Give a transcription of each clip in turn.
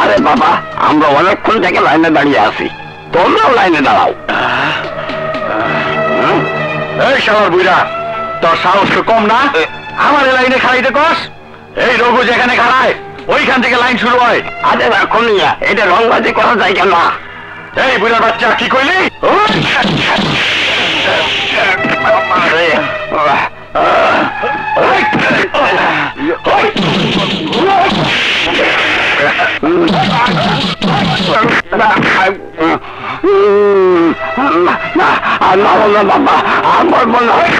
আরে বাবা, আমরা অনেকক্ষণ থেকে লাইনে দাঁড়িয়ে আছি, তোমরাও লাইনে দাঁড়াও। এই শালার বুইড়া, তোর সাহস তো কম না? আমার লাইনে খাড়াইতে কস? এই রঘু যেখানে খাড়ায় ওইখান থেকে লাইন শুরু হয়। আরে এখন এটা রংবাজি করা যায় কেন? এই বুড়ার বাচ্চা, কি কইলি? বাবা, আমার মনে হয়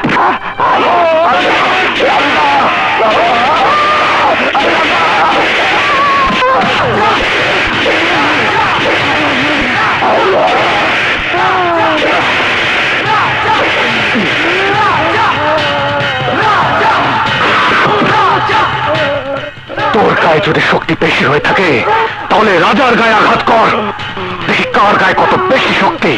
তোর গায়ে যদি শক্তি বেশি হয়ে থাকে তাহলে রাজার গায়ে আঘাত কর, দেখি কার গায়ে কত বেশি শক্তি।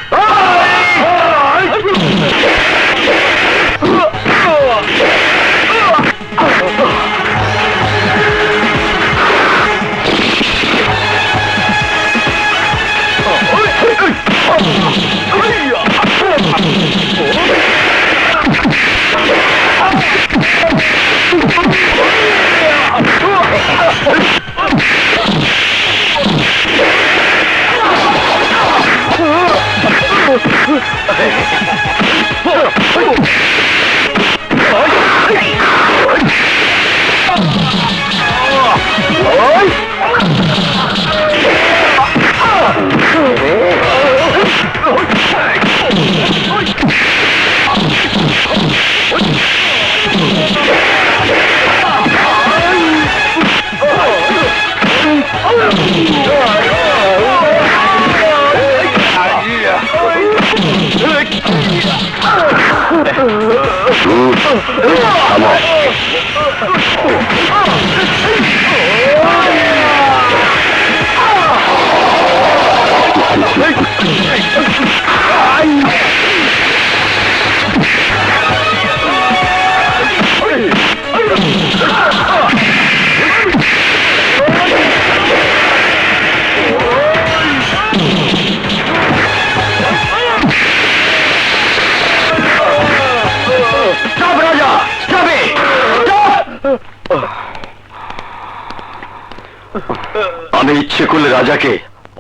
আমি ইচ্ছে করলে রাজাকে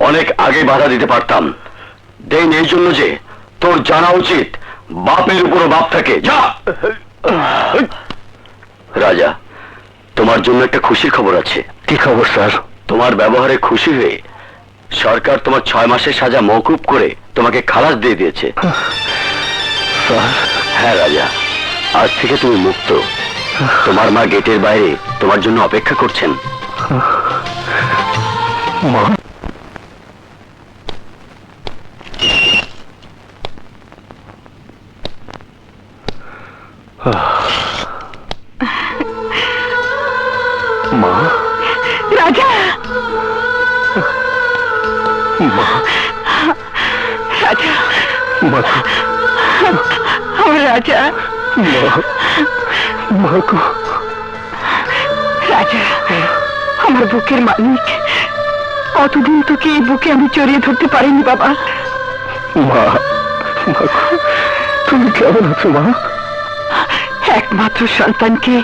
অনেক আগে বাধা দিতে পারতাম, দেন এই জন্য যে তোর জানা উচিত বাপের উপরও বাপ থাকে। যা। রাজা, তোমার জন্য একটা খুশির খবর আছে। কি খবর স্যার? তোমার ব্যবহারে খুশি হয়ে সরকার তোমার 6 মাসের সাজা মওকুফ করে তোমাকে খালাস দিয়ে দিয়েছে। হ্যাঁ রাজা, আজ থেকে তুমি মুক্ত। তোমার মা গেটের বাইরে তোমার জন্য অপেক্ষা করছেন। মা, রাজা, আমার রাজা, রাজা, আমার বুকের মালিক। অতদিন তোকে এই বুকে আমি জড়িয়ে ধরতে পারিনি বাবা। মা, তুমি কেমন আছো মা? একমাত্র সন্তানকে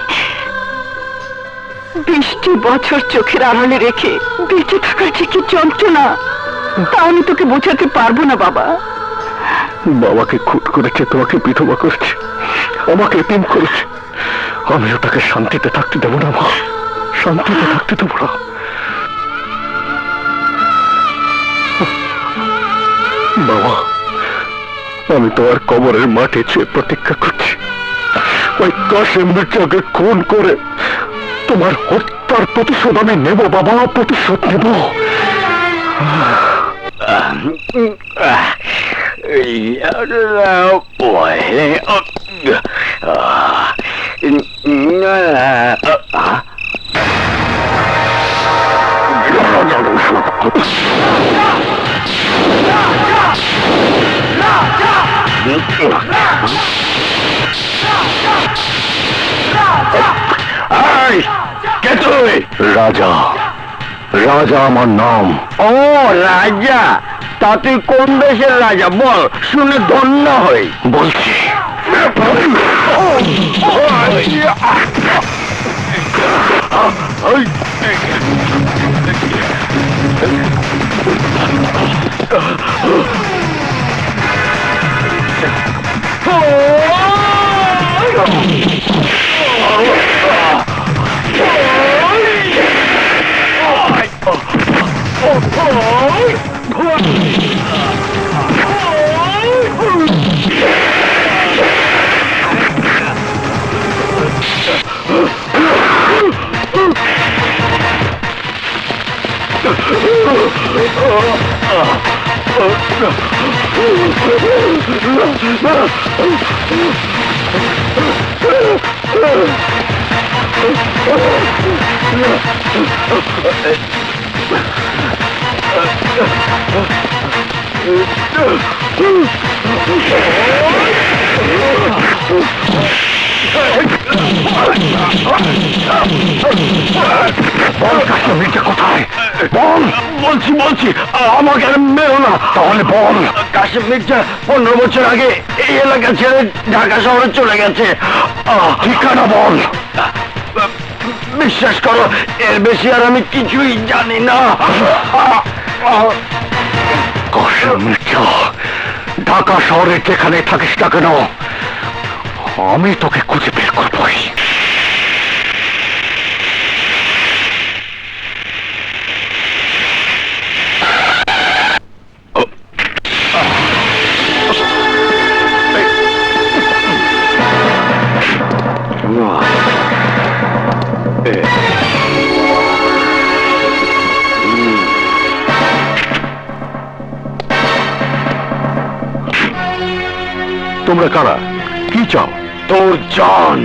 20টি বছর চোখের আড়ালে রেখে বেঁচে থাকার যে কি যন্ত্রণা, তা আমি তোকে বোঝাতে পারবো না বাবা। বাবাকে খুন করেছে, তোমাকে বিধবা করেছে, আমাকে এতিম করেছে। আমিও তাকে শান্তিতে থাকতে দেবো না মা, শান্তিতে থাকতে দেবো না। বাবা, আমি তোমার কবরের মাঠে চেয়ে প্রতীক্ষা করছি। ওই কাশেম মির্জাকে খুন করে তোমার হত্যার প্রতিশোধ আমি নেব বাবা, প্রতিশোধ নেব। রাজা, রাজা আমার নাম। ও রাজা, তা তুই কোন দেশের রাজা বল, শুনে ধন্য হই। বলছি বল কাশেম মির্জা কোথায়? বল। বলছি বলছি, আমাকে মেরো না। তাহলে বল। কাশেম মির্জা 15 বছর আগে এই এলাকা ছেড়ে ঢাকা শহরে চলে গেছে। ঠিকানা বল। বিশ্বাস করো, এর বেশি আর আমি কিছুই জানি না। কাশেম মির্জা, ঢাকা শহরে যেখানে থাকিস না কেন, আমি তোকে খুঁজে বের করবই। তোমরা কারা? কি চাও? তোর জান।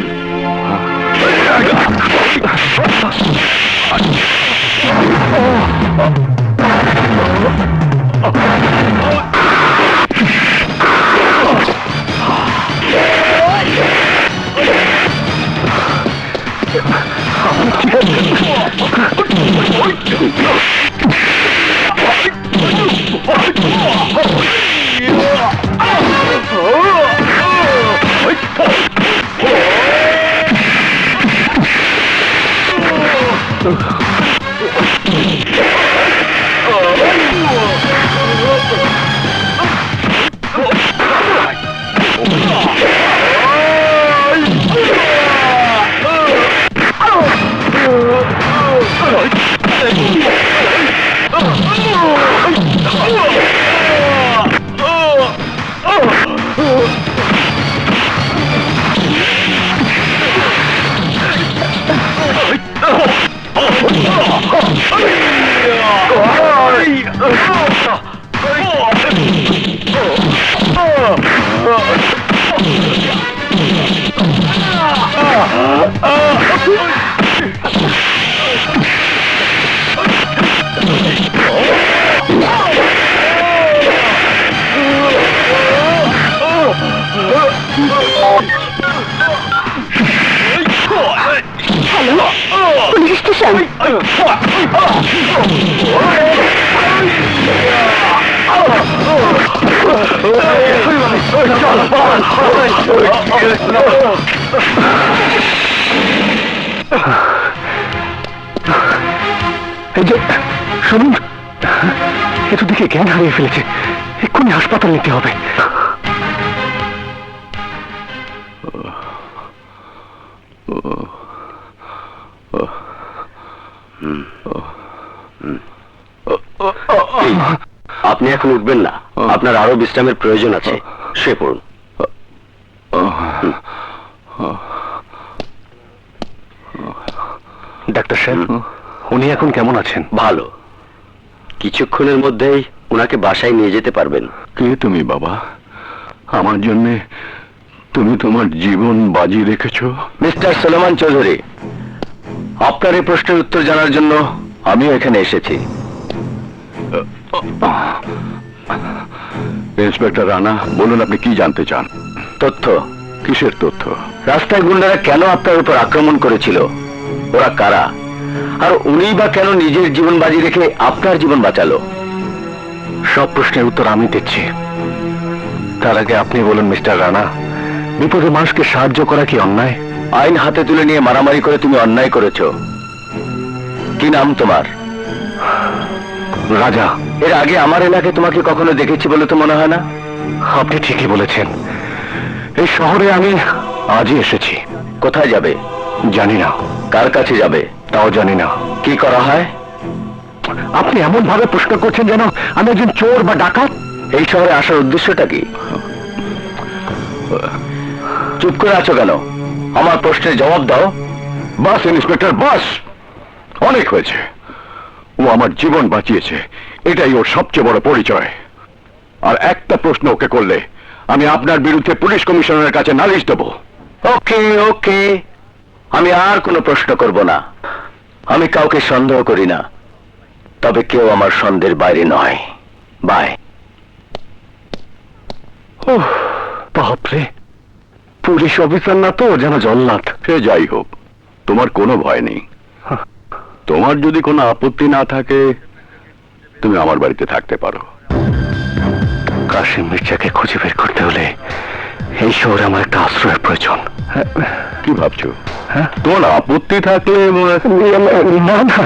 Hello, police station. এই যে শুনুন, এ তো দেখে জ্ঞান হারিয়ে ফেলেছে, এক্ষুনি হাসপাতাল নিতে হবে। আপনি এখন উঠবেন না, আপনার আরো বিশ্রামের প্রয়োজন আছে, শুয়ে পড়ুন। ডাক্তার সাহেব, উনি এখন কেমন আছেন? ভালো, কিছুক্ষণের মধ্যেই ওনাকে বাসায় নিয়ে যেতে পারবেন। কে তুমি বাবা? আমার জন্য তুমি তোমার জীবন বাজি রেখেছো। মিস্টার সুলেমান চৌধুরী, আপনার এই প্রশ্নের উত্তর জানার জন্য আমিও এখানে এসেছি। ইন্সপেক্টর রানা, বলুন আপনি কি জানতে চান? তথ্য। কিসের তথ্য? রাস্তায় গুন্ডারা কেন আপনার উপর আক্রমণ করেছিল, ওরা কারা, আর উনি বা কেন নিজের জীবন বাজি রেখে আপনার জীবন বাঁচালো? সব প্রশ্নের উত্তর আমি দিচ্ছি। তার আগে আপনি বলুন মিস্টার রানা, বিপদে মানুষকে সাহায্য করা কি অন্যায়? আইন হাতে তুলে নিয়ে মারামারি করে তুমি অন্যায় করেছো। কি নাম তোমার? রাজা। এর আগে আমার এলাকায় তোমাকে কখনো দেখেছি বলে তো মনে হয় না। আপনি ঠিকই বলেছেন, এই শহরে আমি আজই এসেছি। কোথায় যাবে? জানি না। কার কাছে যাবে? তাও জানি না। কি করা হয়? আপনি এমন ভাবে প্রশ্ন করছেন যেন আমি একজন চোর বা ডাকাত। এই শহরে আসার উদ্দেশ্যটা কি? চুপ করে আছো কেন? আমার প্রশ্নের জবাব দাও। বাস ইন্সপেক্টর, বাস। অনেক হয়েছে। ও আমার জীবন বাঁচিয়েছে, এটাই ওর সবচেয়ে বড় পরিচয়। আর একটা প্রশ্ন ওকে করলে আমি আপনার বিরুদ্ধে পুলিশ কমিশনারের কাছে নালিশ দেব। ওকে ওকে, আমি আর কোনো প্রশ্ন করব না। আমি কাউকে সন্দেহ করি না, তবে কেউ আমার সন্দেহের বাইরে নয়। বাই। বাপরে, পুলিশ অফিসার না তো যেন জল্লাদ। সে যাই হোক, তোমার কোনো ভয় নেই। তোমার যদি কোনো আপত্তি না থাকে তুমি আমার বাড়িতে থাকতে পারো। কাশিম মির্জাকে খুঁজে বের করতে হলে এই শহরে আমার একটা আশ্রয়ের প্রয়োজন। কি ভাবছো? হ্যাঁ, তোমার আপত্তি থাকলে না না,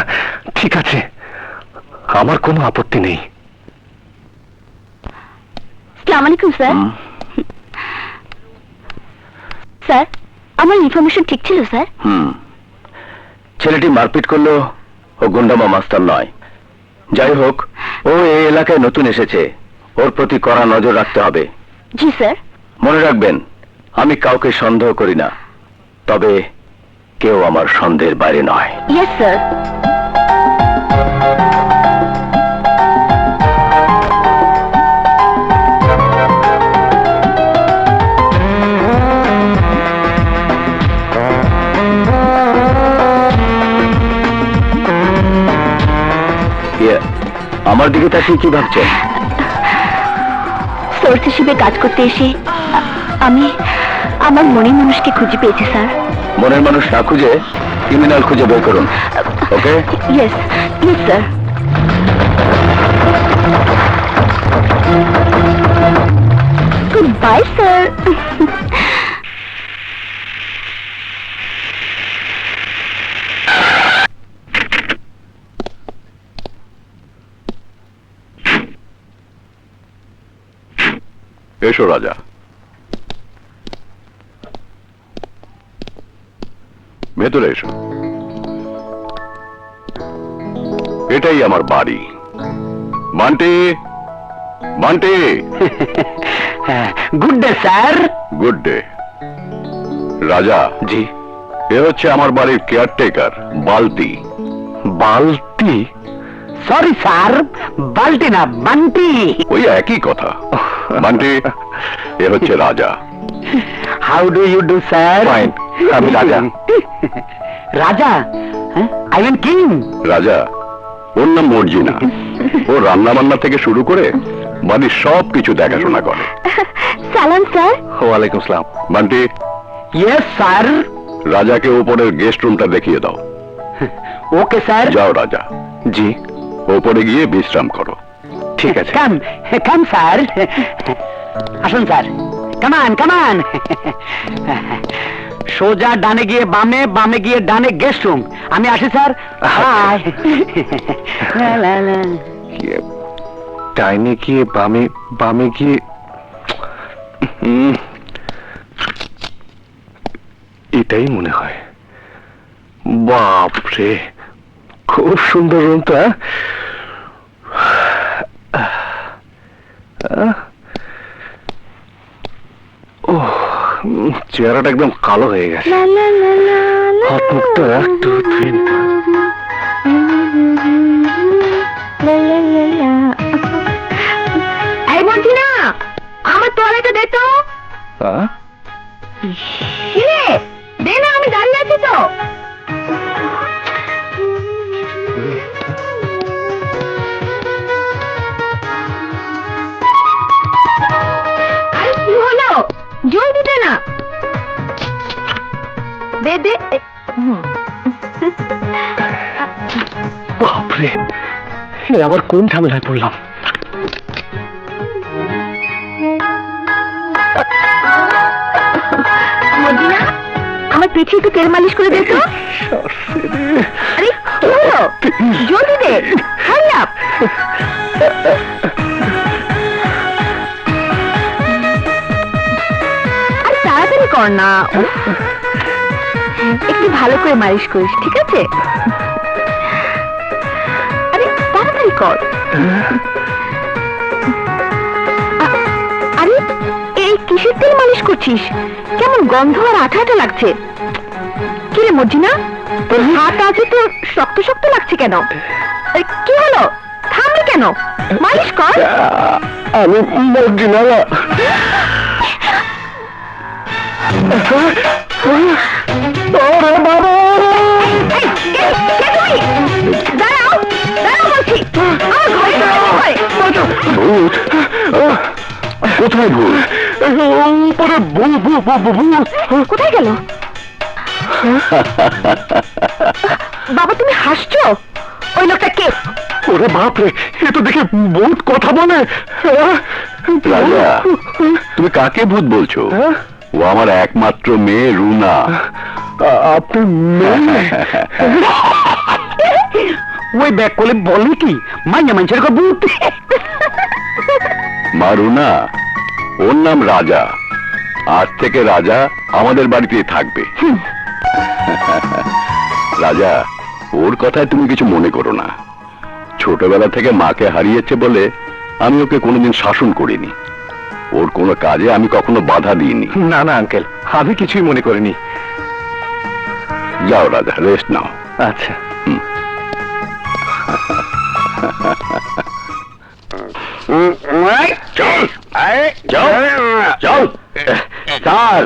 ঠিক আছে, আমার কোনো আপত্তি নেই। আসসালামু আলাইকুম স্যার। স্যার, আমার ইনফরমেশন ঠিক ছিল স্যার? ছেলেটি মারপিট করলো, ও গুন্ডামা মাস্টার নয়। যাই হোক, ও এই এলাকায় নতুন এসেছে, ওর প্রতি কড়া নজর রাখতে হবে। জি স্যার। মনে রাখবেন, আমি কাউকে সন্দেহ করি না, তবে কেউ আমার সন্দেহের বাইরে নয়। Yes sir. আমার দিকে তাকিয়ে কি ভাবছেন? সোর্স হিসেবে কাজ করতে এসে আমি আমার মনের মানুষকে খুঁজে পেয়েছি স্যার। মনের মানুষ না খুঁজে ক্রিমিনাল খুঁজে বের করুন। Okay? Yes yes sir. Goodbye sir. এসো রাজা, ভেতরে এসো। এটাই আমার বাড়ি। Bunty, Bunty. Good day sir. Good day. Raja, জি। এ হচ্ছে আমার বাড়ির কেয়ারটেকার বালতি। বালতি? সরি স্যার, বালতি না, বান্টি। ওই একই কথা। বান্টি, এ হচ্ছে Raja. How do you do sir? Fine, আমি Raja. Raja? I am king. Raja, ওর নাম মর্জিনা। ও রান্না বান্না থেকে শুরু করে মানে সব কিছু দেখাশোনা করে। সালাম স্যার। ওয়ালাইকুম আসসালাম। Bunty, yes sir. রাজাকে উপরের গেস্ট রুমটা দেখিয়ে দাও। Okay sir. যাও রাজা, জি উপরে গিয়ে বিশ্রাম করো। ঠিক আছে। কাম কাম স্যার, আসুন স্যার, কামান কামান। সোজা ডানে গিয়ে বামে, বামে গিয়ে ডানে, গেস্ট রুম। আমি আসি স্যার। হাই। ডাইনে গিয়ে বামে, বামে গিয়ে এটাই মনে হয়। বাপরে, খুব সুন্দর রুমটা। ও, চেহারাটা একদম কালো হয়ে গেছে। হাত মুখটা একটু ধুয়ে নিতে হবে। এই বলছি না, আমার তোয়ালেটা দে তো। কিরে, দে না, আমি দাঁড়িয়ে আছি তো। আরে কি হলো, জলদি দে না। দে দে। বাপরে, আবার কোন ঝামেলায় পড়লাম। মদিনা, আমার পিঠে একটু তেল মালিশ করে দে তো। আরে কি হলো, জলদি দে, হারি আপ। আরে তাড়াতাড়ি কর না। একটু ভালো করে মালিশ করিস, ঠিক আছে? আরে তাড়াতাড়ি কর। আরে এই কিসের তেল মালিশ করছিস? কেমন গন্ধ আর আঠা আঠা লাগছে। কি রে মর্জিনা, তোর হাত আছে তো শক্ত শক্ত লাগছে কেন? কি হলো, থামলি কেন? মালিশ কর। আমি মর্জিনা না। দাঁড়াও দাঁড়াও বলছি, আমার ঘরে ভূত? কোথায় ভূত? উপরে ভূত। কোথায় গেল? বাবা তুমি হাসছো? ওই লোকটা কে? ওরে বাপরে, এ তো দেখে ভূত কথা বলে। রাজা, তুমি কাকে ভূত বলছো? ও আমার একমাত্র মেয়ে রুনা। আপনার মেয়ে? ওই ব্যাগ করলে বলে কি মাইয়া মানুষের ভূত। মা রুনা, ওর নাম রাজা। আজ থেকে রাজা আমাদের বাড়িতেই থাকবে। রাজা, ওর কথায় তুমি কিছু মনে করো না। ছোটবেলা থেকে মাকে হারিয়েছে বলে আমি ওকে কোনোদিন শাসন করিনি। ওর কোনো কাজে আমি কখনো বাধা দিইনি। না না আঙ্কেল, আমি কিছুই মনে করিনি। যাও রাজা, রেস্ট নাও। আচ্ছা। স্যার,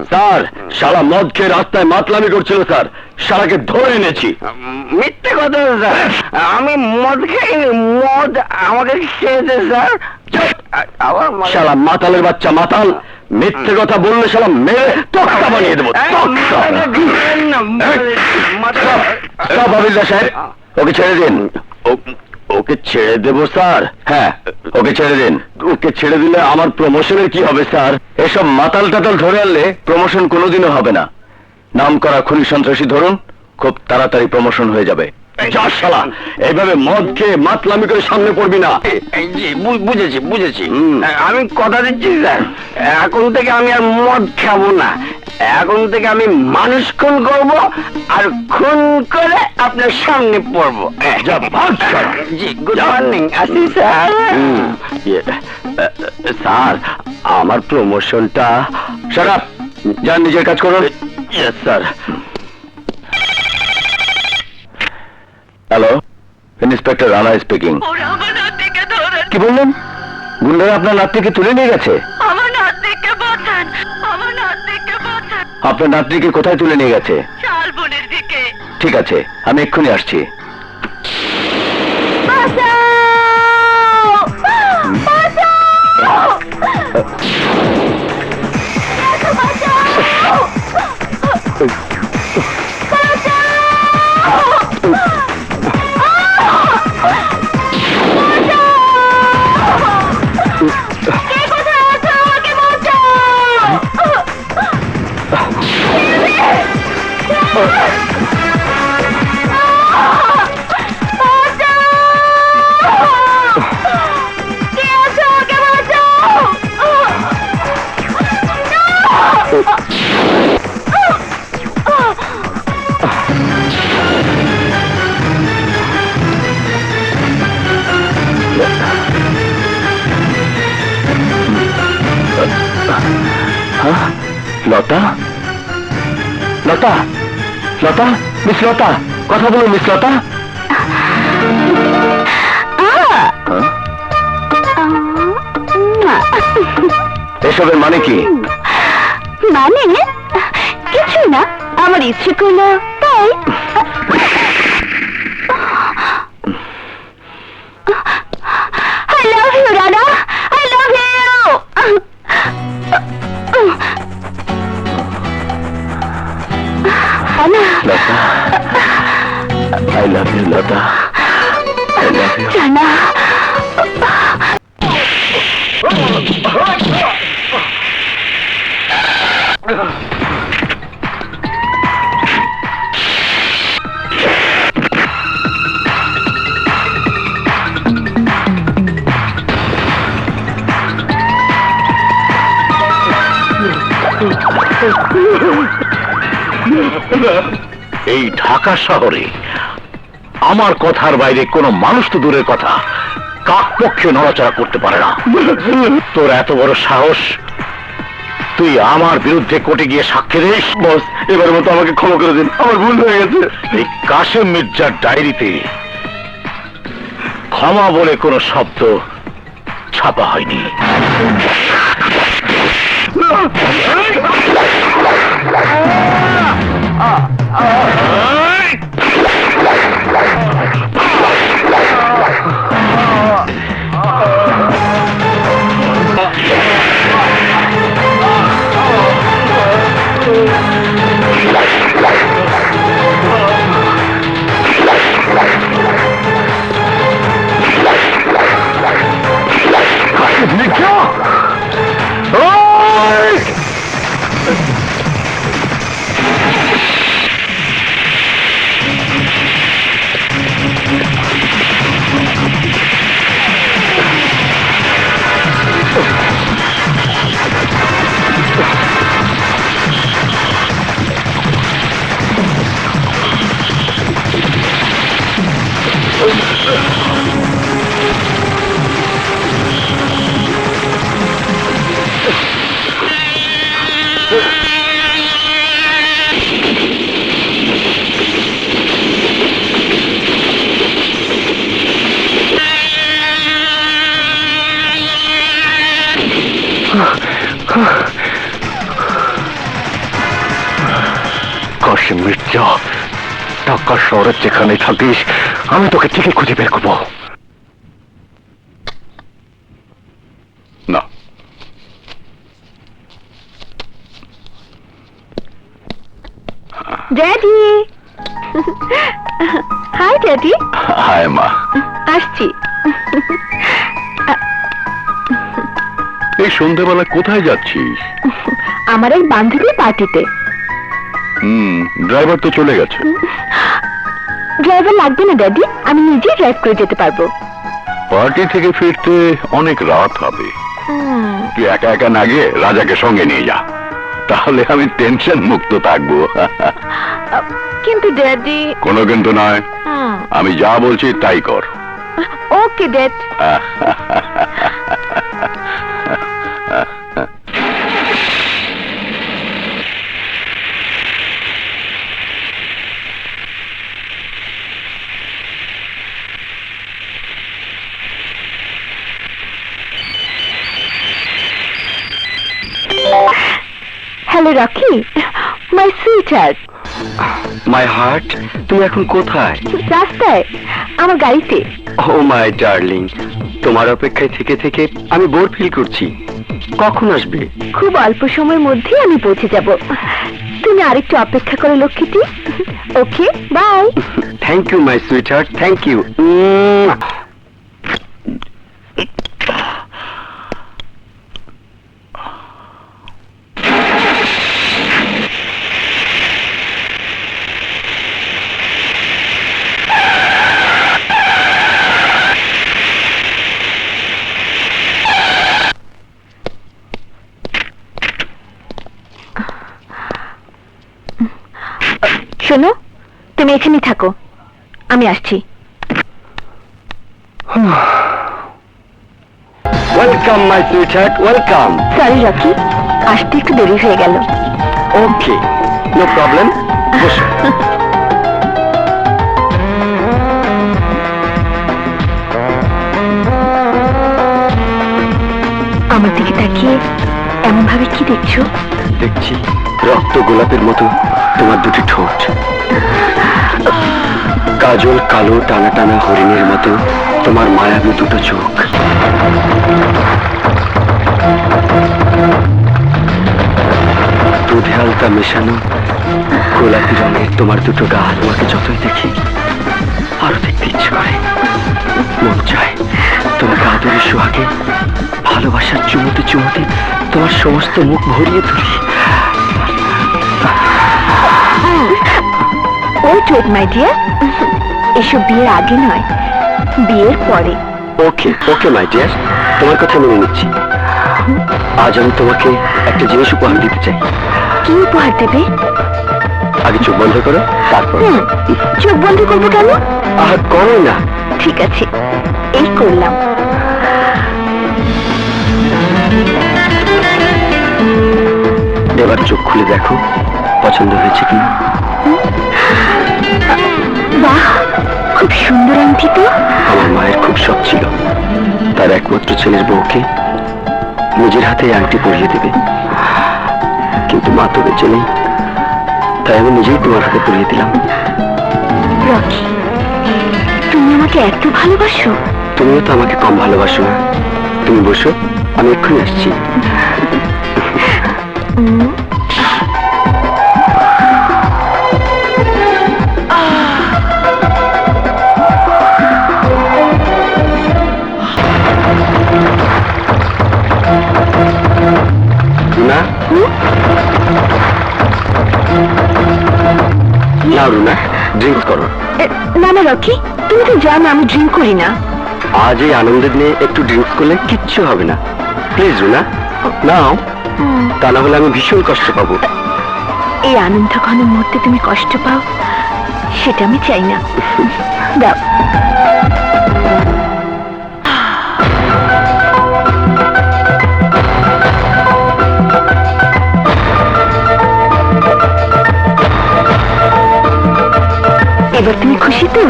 স্যার, শালা মদ খেয়ে রাস্তায় মাতলামি করছিল স্যার। শালাকে ধরে এনেছি। মিথ্যে কথা স্যার, আমি মদ খাইনি, মদ আমাকে খেয়েছে স্যার। শালা মাতালের বাচ্চা মাতাল, মিথ্যে কথা বললে শালা মেরে তক্তা বানিয়ে দেবো। সব হাবিলদার সাহেব, ওকে ছেড়ে দিন। ওকে ছেড়ে দেবো স্যার? হ্যাঁ, ওকে ছেড়ে দিন। ওকে ছেড়ে দিলে আমার প্রমোশনের কি হবে স্যার? এসব মাতাল টাতাল ধরে আনলে প্রমোশন কোনোদিনও হবে না। নাম করা খুনি সন্ত্রাসী ধরুন, খুব তাড়াতাড়ি প্রমোশন হয়ে যাবে। যা শালা, এইভাবে মদ খেয়ে মাতলামি করে সামনে পড়বি না। বুঝেছি। আমি কথা দিচ্ছি স্যার, এখন থেকে আমি আর মদ খাবো না। এখন থেকে আমি মানুষ খুন করবো, আর খুন করে আপনার সামনে পড়বো। যা ভাগ শালা। জি, গুড মর্নিং। আসি স্যার। স্যার, আমার প্রমোশনটা। শাট আপ, যান নিজের কাজ করুন। Yes sir. Hello, inspector Rana speaking. কি বললেন? গুন্ডারা আপনার নাতনিকে তুলে নিয়ে গেছে? আমার নাতনিকে বাঁচান, আমার নাতনিকে বাঁচান। আপনার নাতনিকে কোথায় তুলে নিয়ে গেছে? শালবনের দিকে। ঠিক আছে, আমি এক্ষুনি আসছি। লতা, লতা, লতা, মিস লতা, কথা বলুন মিস লতা। এসবের মানে কি? মানে কিছু না, আমার ইচ্ছে করলো তাই। I love you, Rana. I love you. Rana. Lata, I love you, Lata, I love you. Rana. এই ঢাকা শহরে আমার কথার বাইরে কোনো মানুষ তো দূরের কথা, কাক পক্ষে নড়াচড়া করতে পারে না। তোর এত বড় সাহস, তুই আমার বিরুদ্ধে কোর্টে গিয়ে সাক্ষী দিস? বস, এবার মতো আমাকে ক্ষমা করে দিন, আমার ভুল হয়ে গেছে। এই কাশেম মির্জার ডায়েরিতে ক্ষমা বলে কোনো শব্দ ছাপা হয়নি। কাশেম মির্জা, ঢাকা শহরের যেখানে থাকিস আমি তোকে ঠিকই খুঁজে বের করবো। না, ড্যাডি। High daddy. হায় মা। আসছি। এই সন্ধ্যাবেলা কোথায় যাচ্ছিস? আমার এক বান্ধবীর পার্টিতে। ড্রাইভার তো চলে গেছে। ড্রাইভার লাগবে না ড্যাডি, আমি নিজেই ড্রাইভ করে যেতে পারবো। পার্টি থেকে ফিরতে অনেক রাত হবে। তুই একা একা না গিয়ে রাজাকে সঙ্গে নিয়ে যা, তাহলে আমি টেনশন মুক্ত থাকবো। কিন্তু ড্যাডি। কোনো কিন্তু নয়, আমি যা বলছি তাই কর। Okay dad. Hello, Rocky. My sweetheart. My heart, তুমি এখন কোথায়? রাস্তায়, আমার গাড়িতে। ও মাই ডার্লিং, তোমার অপেক্ষায় থেকে থেকে আমি বোর ফিল করছি। কখন আসবে? খুব অল্প সময়ের মধ্যে আমি পৌঁছে যাব। তুমি আরেকটু অপেক্ষা করো লক্ষ্মীটি। Okay, bye. Thank you my sweetheart, thank you. শোনো, তুমি এখানেই থাকো, আমি আসছি। Welcome my sweetheart, welcome. Sorry Rocky, আসতে একটু দেরি হয়ে গেল। ওকে, নো প্রবলেম, বসো। আমার দিকে তাকিয়ে এমন ভাবে কি দেখছো? দেখছি রক্ত গোলাপের মতো তোমার দুটি ঠোঁট, কাজল কালো টানা টানা হরিণের মতো তোমার মায়াবী দুটো চোখ, দুধে হালকা মেশানো গোলাপি রঙের তোমার দুটো গাল। তোমাকে যতই দেখি আরো দেখতে ইচ্ছে করে, মন চায় তোমাকে আদরের সোহাগে ভালোবাসার চুমুতে চুমুতে তোমার সমস্ত মুখ ভরিয়ে তুলি। ওয়েট ওয়েট মাই ডিয়ার, এসব বিয়ের আগে নয়, বিয়ের পরে। ওকে ওকে মাই ডিয়ার, তোমার কথা মেনে নিচ্ছি। আজ আমি তোমাকে একটা জিনিস উপহার দিতে চাই। কি উপহার দেবে? আগে চোখ বন্ধ করো, তারপর। চোখ বন্ধ করবো কেন? আর করো না। ঠিক আছে, এই করলাম। এবার চোখ খুলে দেখো পছন্দ হয়েছে কি। বাহ, খুব সুন্দর আংটি তো। আমার মায়ের খুব শখ ছিল তার একমাত্র ছেলের বউকে নিজের হাতে আংটি পরিয়ে দেবে, কিন্তু মা তো বেঁচে নেই, তাই আমি নিজেই তোমার হাতে পরিয়ে দিলাম। রকি, তুমি আমাকে এত ভালোবাসো? তুমিও তো আমাকে কম ভালোবাসো না। তুমি বসো, আমি এক্ষুনি আসছি। রুনা, না রুনা, ড্রিঙ্কস করো। না না রকি, তুমি তো জানো আমি ড্রিঙ্ক করি না। আজ এই আনন্দের নিয়ে একটু ড্রিঙ্কস করলে কিচ্ছু হবে না। প্লিজ রুনা, নাও, তা না হলে আমি ভীষণ কষ্ট পাবো। এই আনন্দ ঘন মুহূর্তে তুমি কষ্ট পাও, সেটা আমি চাই না। দাও। এবার তুমি খুশি তো?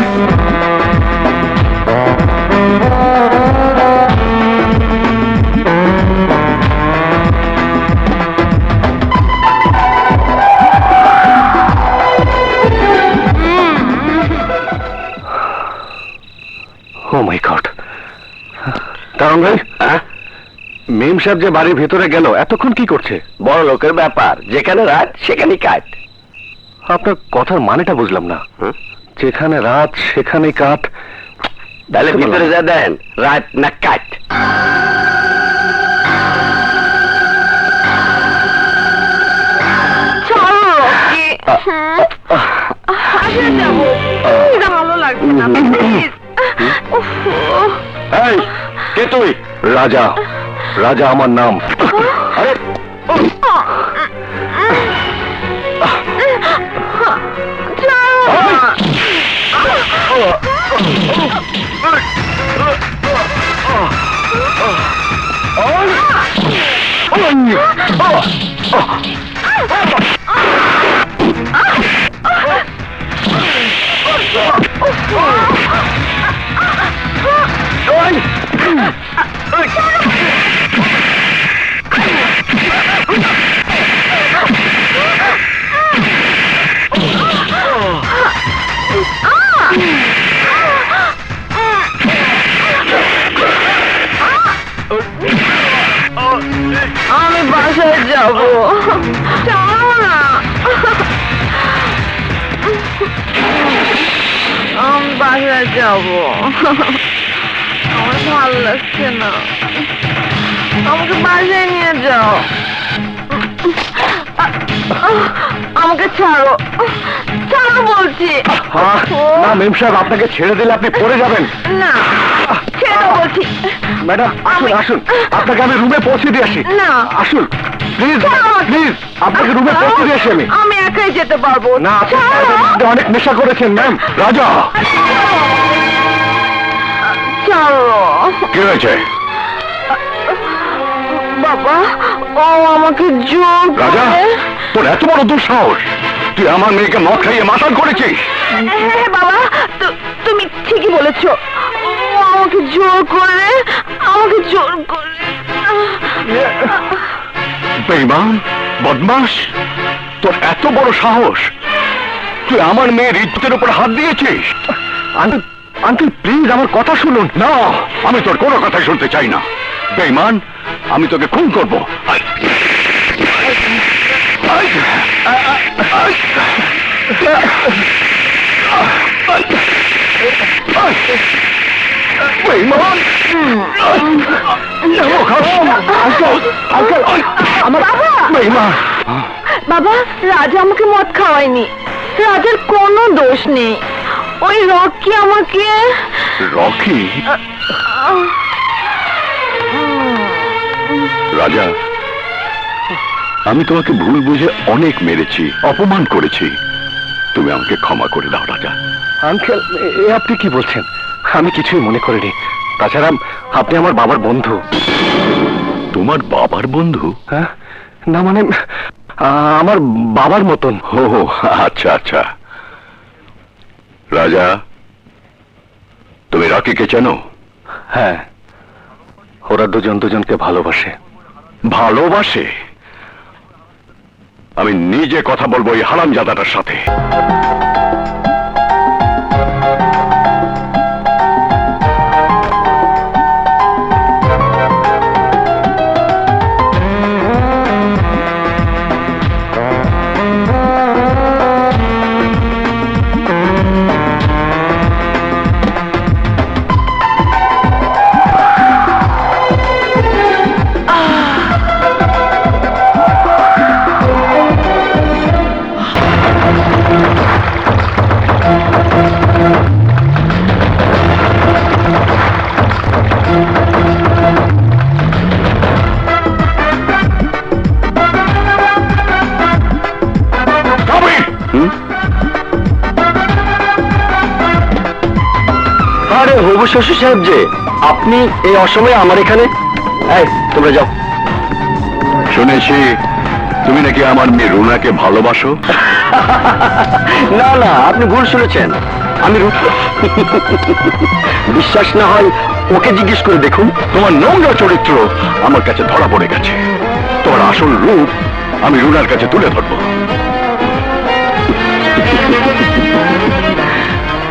ও মাই গড, কারণ ভাই, মেম সাহেব যে বাড়ির ভেতরে গেল, এতক্ষণ কি করছে? বড় লোকের ব্যাপার, যেখানে রাত সেখানেই কাট। আপনার কথার মানেটা বুঝলাম না। যেখানে রাত সেখানে কাঠ। তাহলে ভিতরে যা দেন, রাত না কাট। ভালো লাগছে না, প্লিজ। এই, কে তুই? রাজা, রাজা আমার নাম। আরে কোথায় যাব? আমার ভালো লাগছে না, আমাকে বাসায় নিয়ে যাও। আমাকে ছাড়ো, ছাড়ো বলছি। না মেম সাহেব, আপনাকে ছেড়ে দিলে আপনি পড়ে যাবেন। না, ছেড়ে দাও বলছি। ম্যাডাম আসুন আসুন, আপনাকে আমি রুমে পৌঁছে দিয়ে আসি। না, আসুন প্লিজ ছাড়ো। প্লিজ, আপনাকে রুমে পৌঁছে দিয়ে আসি আমি। আমি একাই যেতে পারবো। না, আপনি ছাড়ো। আপনি অনেক নেশা করেছেন ম্যাম। রাজা, ছাড়ো। কি হয়েছে? বাবা, ও আমাকে জোর রাজা, করে। তোর এত বড় দুঃসাহস, তুই আমার মেয়েকে মদ খাইয়ে মাতাল করেছিস। হ্যাঁ বাবা, তুমি ঠিকই বলেছো। ও আমাকে জোর করে, আমাকে জোর করে। বেঈমান, বদমাস, তোর এত বড় সাহস, তুই আমার মেয়ের ইজ্জতের উপর হাত দিয়েছিস। আঙ্কেল, আঙ্কেল প্লিজ আমার কথা শুনুন। না, আমি তোর কোনো কথা শুনতে চাই না। বেঈমান, আমি তোকে খুন করব। বেঈমান, আঙ্কেল, আমার বেঈমান। বাবা, রাজা আমাকে মদ খাওয়ায়নি, রাজার কোনো দোষ নেই। ওই রকি আমাকে। রকি? রাজা, আমি তোমাকে ভুল বুঝে অনেক মেরেছি, অপমান করেছি। তুমি আমাকে ক্ষমা করে দাও রাজা। আঙ্কেল, এ আপনি কি বলছেন? আমি কিছুই মনে করিনি। তাছাড়া আপনি আমার বাবার বন্ধু। তোমার বাবার বন্ধু? হ্যাঁ, না মানে আমার বাবার মতন। ও আচ্ছা আচ্ছা। রাজা, তুমি রকিকে চেনো? হ্যাঁ, ওরা দুজন দুজনকে ভালোবাসে। ভালোবাসে? আমি নিজে কথা বলবো এই হারামজাদাটার সাথে। আরে হবু শ্বশুর সাহেব যে, আপনি এই অসময়ে আমার এখানে? এই তোমরা যাও। শুনেছি তুমি নাকি আমার মেয়ে রুনাকে ভালোবাসো। না না, আপনি ভুল শুনেছেন। আমি বিশ্বাস না হয় ওকে জিজ্ঞেস করে দেখুন। তোমার নোংরা চরিত্র আমার কাছে ধরা পড়ে গেছে। তোমার আসল রূপ আমি রুনার কাছে তুলে ধরবো।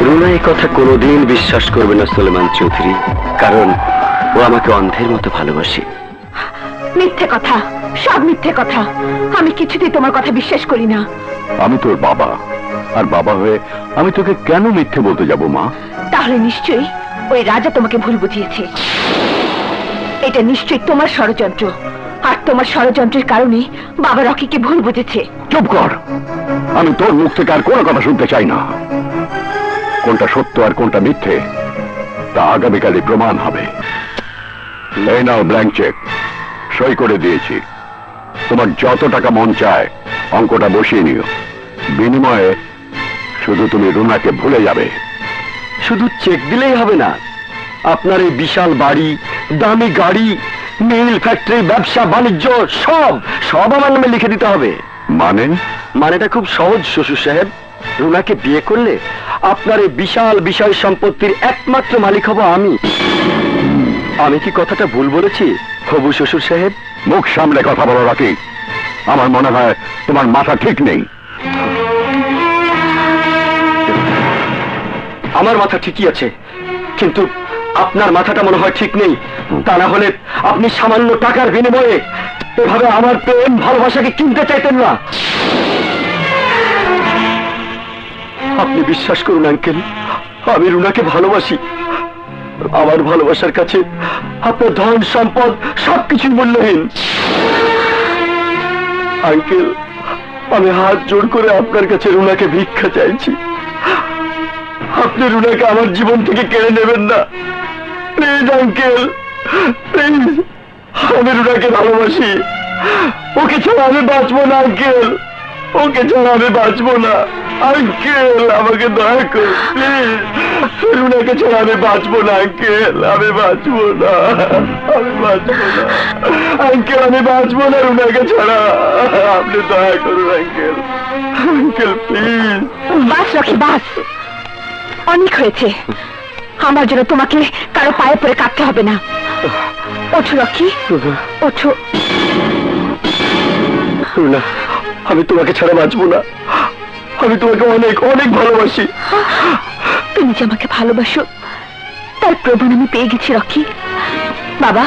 রুনা এই কথা কোনোদিন বিশ্বাস করবে না সুলেমান চৌধুরী, কারণ ও আমাকে অন্ধের মতো ভালোবাসে। মিথ্যে কথা, সব মিথ্যে কথা। আমি কিছুতেই তোমার কথা বিশ্বাস করি না। আমি তোর বাবা, আর বাবা হয়ে আমি তোকে কেন মিথ্যে বলতে যাব মা? তাহলে নিশ্চয়ই ওই রাজা তোমাকে ভুল বুঝিয়েছে। এটা নিশ্চয়ই তোমার ষড়যন্ত্র, আর তোমার ষড়যন্ত্রের কারণে বাবা রকিকে ভুল বুঝেছে। চুপ কর, আমি তোর মুখ থেকে আর কোনো কথা শুনতে চাই না। কোনটা সত্য আর কোনটা মিথ্যে তা আগামীকালই প্রমাণ হবে। এই নাও ব্ল্যাঙ্ক চেক, সই করে দিয়েছি। তোমার যত টাকা মন চায় অঙ্কটা বসিয়ে নিও। বিনিময়ে শুধু তুমি রুনাকে ভুলে যাবে। শুধু চেক দিলেই হবে না, আপনার এই বিশাল বাড়ি, দামি গাড়ি, মিল, ফ্যাক্টরি, ব্যবসা বাণিজ্য সব সব আমার নামে লিখে দিতে হবে। মানেটা খুব সহজ শ্বশুর সাহেব। রুনাকে বিয়ে করলে আপনার এই বিশাল বিষয় সম্পত্তির একমাত্র মালিক হব আমি। আমি কি কথাটা ভুল বলেছি হবু শ্বশুর সাহেব? মুখ সামলে কথা বলো রকি, আমার মনে হয় তোমার মাথা ঠিক নেই। আমার মাথা ঠিকই আছে, কিন্তু আপনার মাথাটা মনে হয় ঠিক নেই। তা না হলে আপনি সামান্য টাকার বিনিময়ে এভাবে আমার প্রেম ভালোবাসাকে কিনতে চাইতেন না। আপনি বিশ্বাস করুন আঙ্কেল, আমি রুনাকে ভালোবাসি। আমার ভালোবাসার কাছে আপনার ধন সম্পদ সবকিছুই মূল্যহীন। আঙ্কেল, আমি হাত জোড় করে আপনার কাছে রুনাকে ভিক্ষা চাইছি। আপনি রুনাকে আমার জীবন থেকে কেড়ে নেবেন না, প্লিজ আঙ্কেল, প্লিজ। আমি রুনাকে ভালোবাসি, ওকে ছাড়া আমি বাঁচবো না আঙ্কেল, ওকে ছাড়া আমি বাঁচবো না আঙ্কেল, আমাকে দয়া করুন প্লিজ। রুনাকে ছাড়া আমি বাঁচবো না আঙ্কেল, আমি বাঁচবো না, আমি বাঁচবো না আঙ্কেল, আমি বাঁচবো না রুনাকে ছাড়া। আপনি দয়া করুন আঙ্কেল, আঙ্কেল প্লিজ। বাস রকি, বাস, অনেক হয়েছে। আমার জন্য তোমাকে কারো পায়ে পড়ে কাঁদতে হবে না। ওঠো রকি, ওঠো। রুনা, আমি তোমাকে ছাড়া বাঁচবো না, আমি তোমাকে অনেক অনেক ভালোবাসি। তুমি যে আমাকে ভালোবাসো তার প্রমাণ আমি পেয়ে গেছি রকি। বাবা,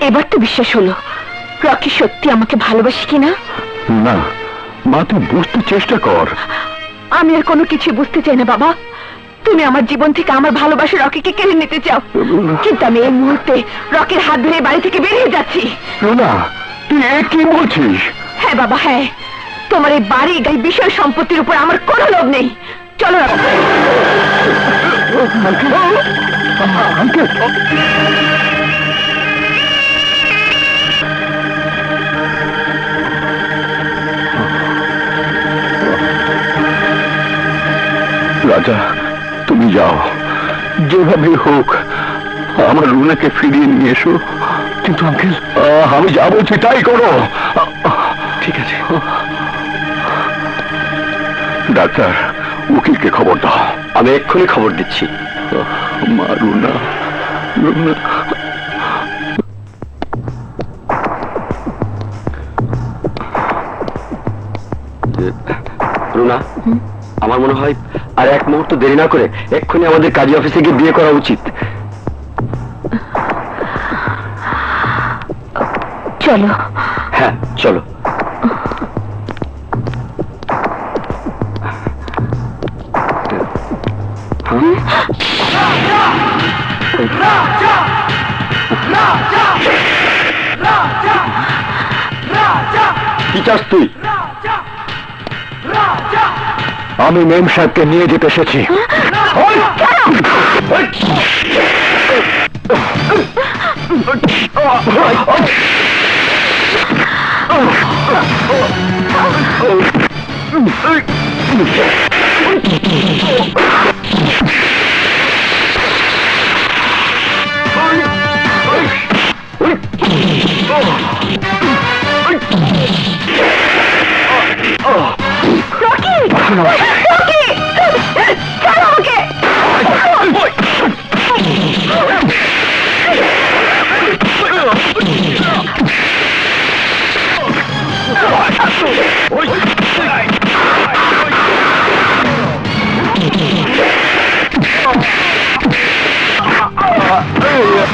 এবার তো বিশ্বাস হলো রকি সত্যি আমাকে ভালোবাসি কিনা। না মা, তুই বুঝতে চেষ্টা কর। আমি আর কোনো কিছু বুঝতে চাই না বাবা। তুমি আমার জীবন থেকে আমার ভালোবাসা রকিকে কেড়ে নিতে চাও, কিন্তু আমি এই মুহূর্তে রকির হাত ধরে বাড়ি থেকে বেরিয়ে যাচ্ছি। রুনা, তুই এ কি বলছিস? হ্যাঁ বাবা, হ্যাঁ। তোমার এই বাড়ি গাড়ি বিষয় সম্পত্তির উপর আমার কোনো লোভ নেই। চলো রাজা, তুমি যাও, যেভাবে হোক আমার রুনাকে ফিরিয়ে নিয়ে এসো। কিন্তু আঙ্কেল, আমি যা বলছি তাই করো। ঠিক আছে। ডাক্তার, উকিলকে খবর দাও। আমি এক্ষুনি খবর দিচ্ছি। মা, রুনা, রুনা। রুনা, আমার মনে হয় আর এক মুহূর্ত দেরি না করে এক্ষুনি আমাদের কাজী অফিসে গিয়ে বিয়ে করা উচিত। চলো। হ্যাঁ চলো। কি চাস তুই? আমি মেম সাহেবকে নিয়ে যেতে এসেছি।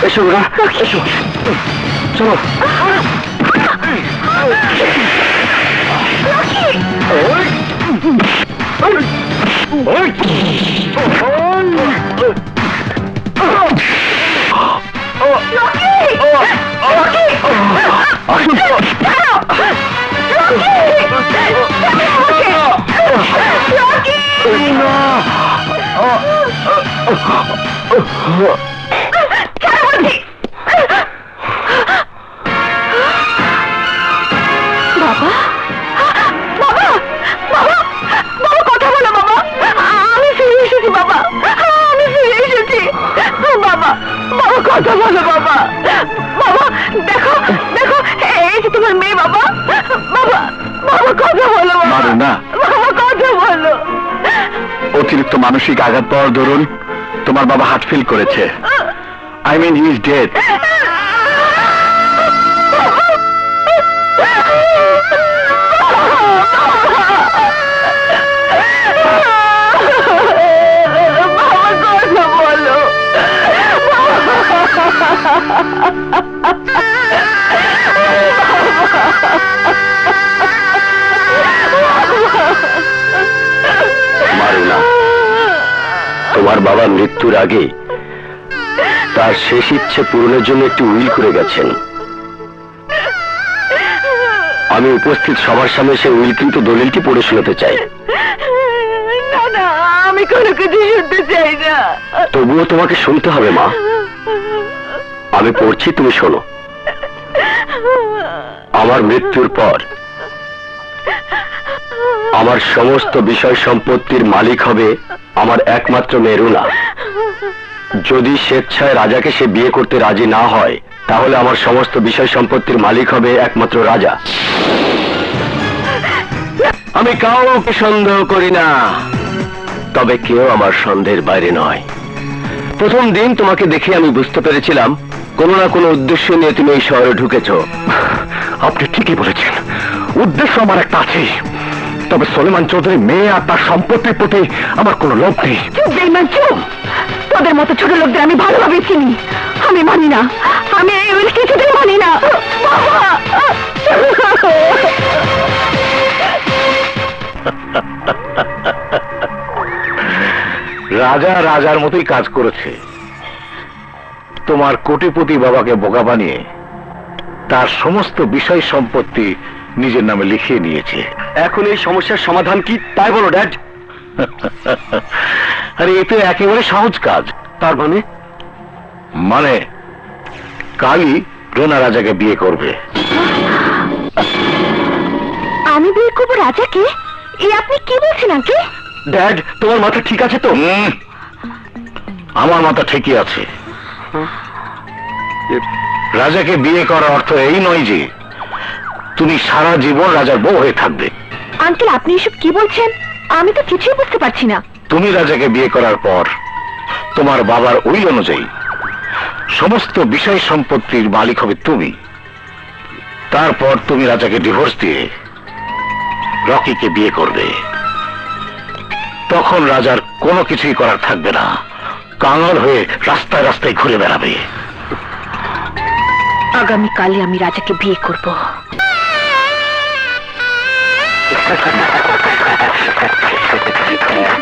এসো না, এসো, চলো। কথা বলো বাবা, বাবা দেখো দেখো, এই যে তোমার মেয়ে। বাবা, বাবা, বাবা কথা বলো বাবা, বাবা কথা বলো। অতিরিক্ত মানসিক আঘাত পাওয়ার দরুন তোমার বাবা হার্ট ফেল করেছে। I mean he is dead. তোমার বাবার মৃত্যু আগে তার শেষ ইচ্ছে পূরণের জন্য একটি উইল করে গেছেন। আমি উপস্থিত সবার সামনে সে উইলকৃত দলিলটি পড়ে শোনাতে চাই। না না, আমি কোনো কিছু শুনতে চাই না। তবুও তোমাকে শুনতে হবে মা। আমি পড়ছি, তুমি শোনো। আমার মৃত্যুর পর আমার সমস্ত বিষয় সম্পত্তির মালিক হবে আমার একমাত্র মেয়ে রুনা। যদি স্বেচ্ছায় রাজাকে সে বিয়ে করতে রাজি না হয়, তাহলে আমার সমস্ত বিষয় সম্পত্তির মালিক হবে একমাত্র রাজা। আমি কাউকে সন্দেহ করি না, তবে কেউ আমার সন্দেহের বাইরে নয়। প্রথম দিন তোমাকে দেখে আমি বুঝতে পেরেছিলাম কোনো না কোনো উদ্দেশ্য নিয়ে তুমি এই শহরে ঢুকেছ। আপনি ঠিকই বলেছেন, উদ্দেশ্য আমার একটা আছে, তবে সলেমান চৌধুরী মেয়ে আর তার সম্পত্তির প্রতি আমার কোনো লোভ নেই। চুপ বেঈমান, চুপ। তোদের মতো ছোট লোকদের আমি ভালোভাবে চিনি। আমি মানি না, আমি এই উইল কিছুতেই মানি না। বাবা! রাজা রাজার মতোই কাজ করেছে। তোমার কোটিপতি বাবাকে বোকা বানিয়ে তার সমস্ত বিষয় সম্পত্তি নিজের নামে লিখিয়ে নিয়েছে। এখন এই সমস্যার সমাধান কি তাই বলো ড্যাড? আরে এতে একেবারে সহজ কাজ। তার মানে মানে কালই রোনা রাজাকে বিয়ে করবে। আমি বিয়ে করবো রাজাকে? এই আপনি কি বলছেন আঙ্কেল? ড্যাড, তোমার মাথা ঠিক আছে তো? আমার মাথা ঠিকই আছে। রাজাকে বিয়ে করার অর্থ এই নয় যে তুমি সারা জীবন রাজার বউ হয়ে থাকবে। আঙ্কেল, আপনি এসব কি বলছেন? আমি তো কিছুই বুঝতে পারছি না। তুমি রাজাকে বিয়ে করার পর তোমার বাবার উইল অনুযায়ী সমস্ত বিষয় সম্পত্তির মালিক হবে তুমি। তারপর তুমি রাজাকে ডিভোর্স দিয়ে রকিকে বিয়ে করবে। তখন রাজার কোনো কিছুই করার থাকবে না, কাঙাল হয়ে রাস্তায় রাস্তায় ঘুরে বেড়াবে। আগামীকালই আমি রাজাকে বিয়ে করব।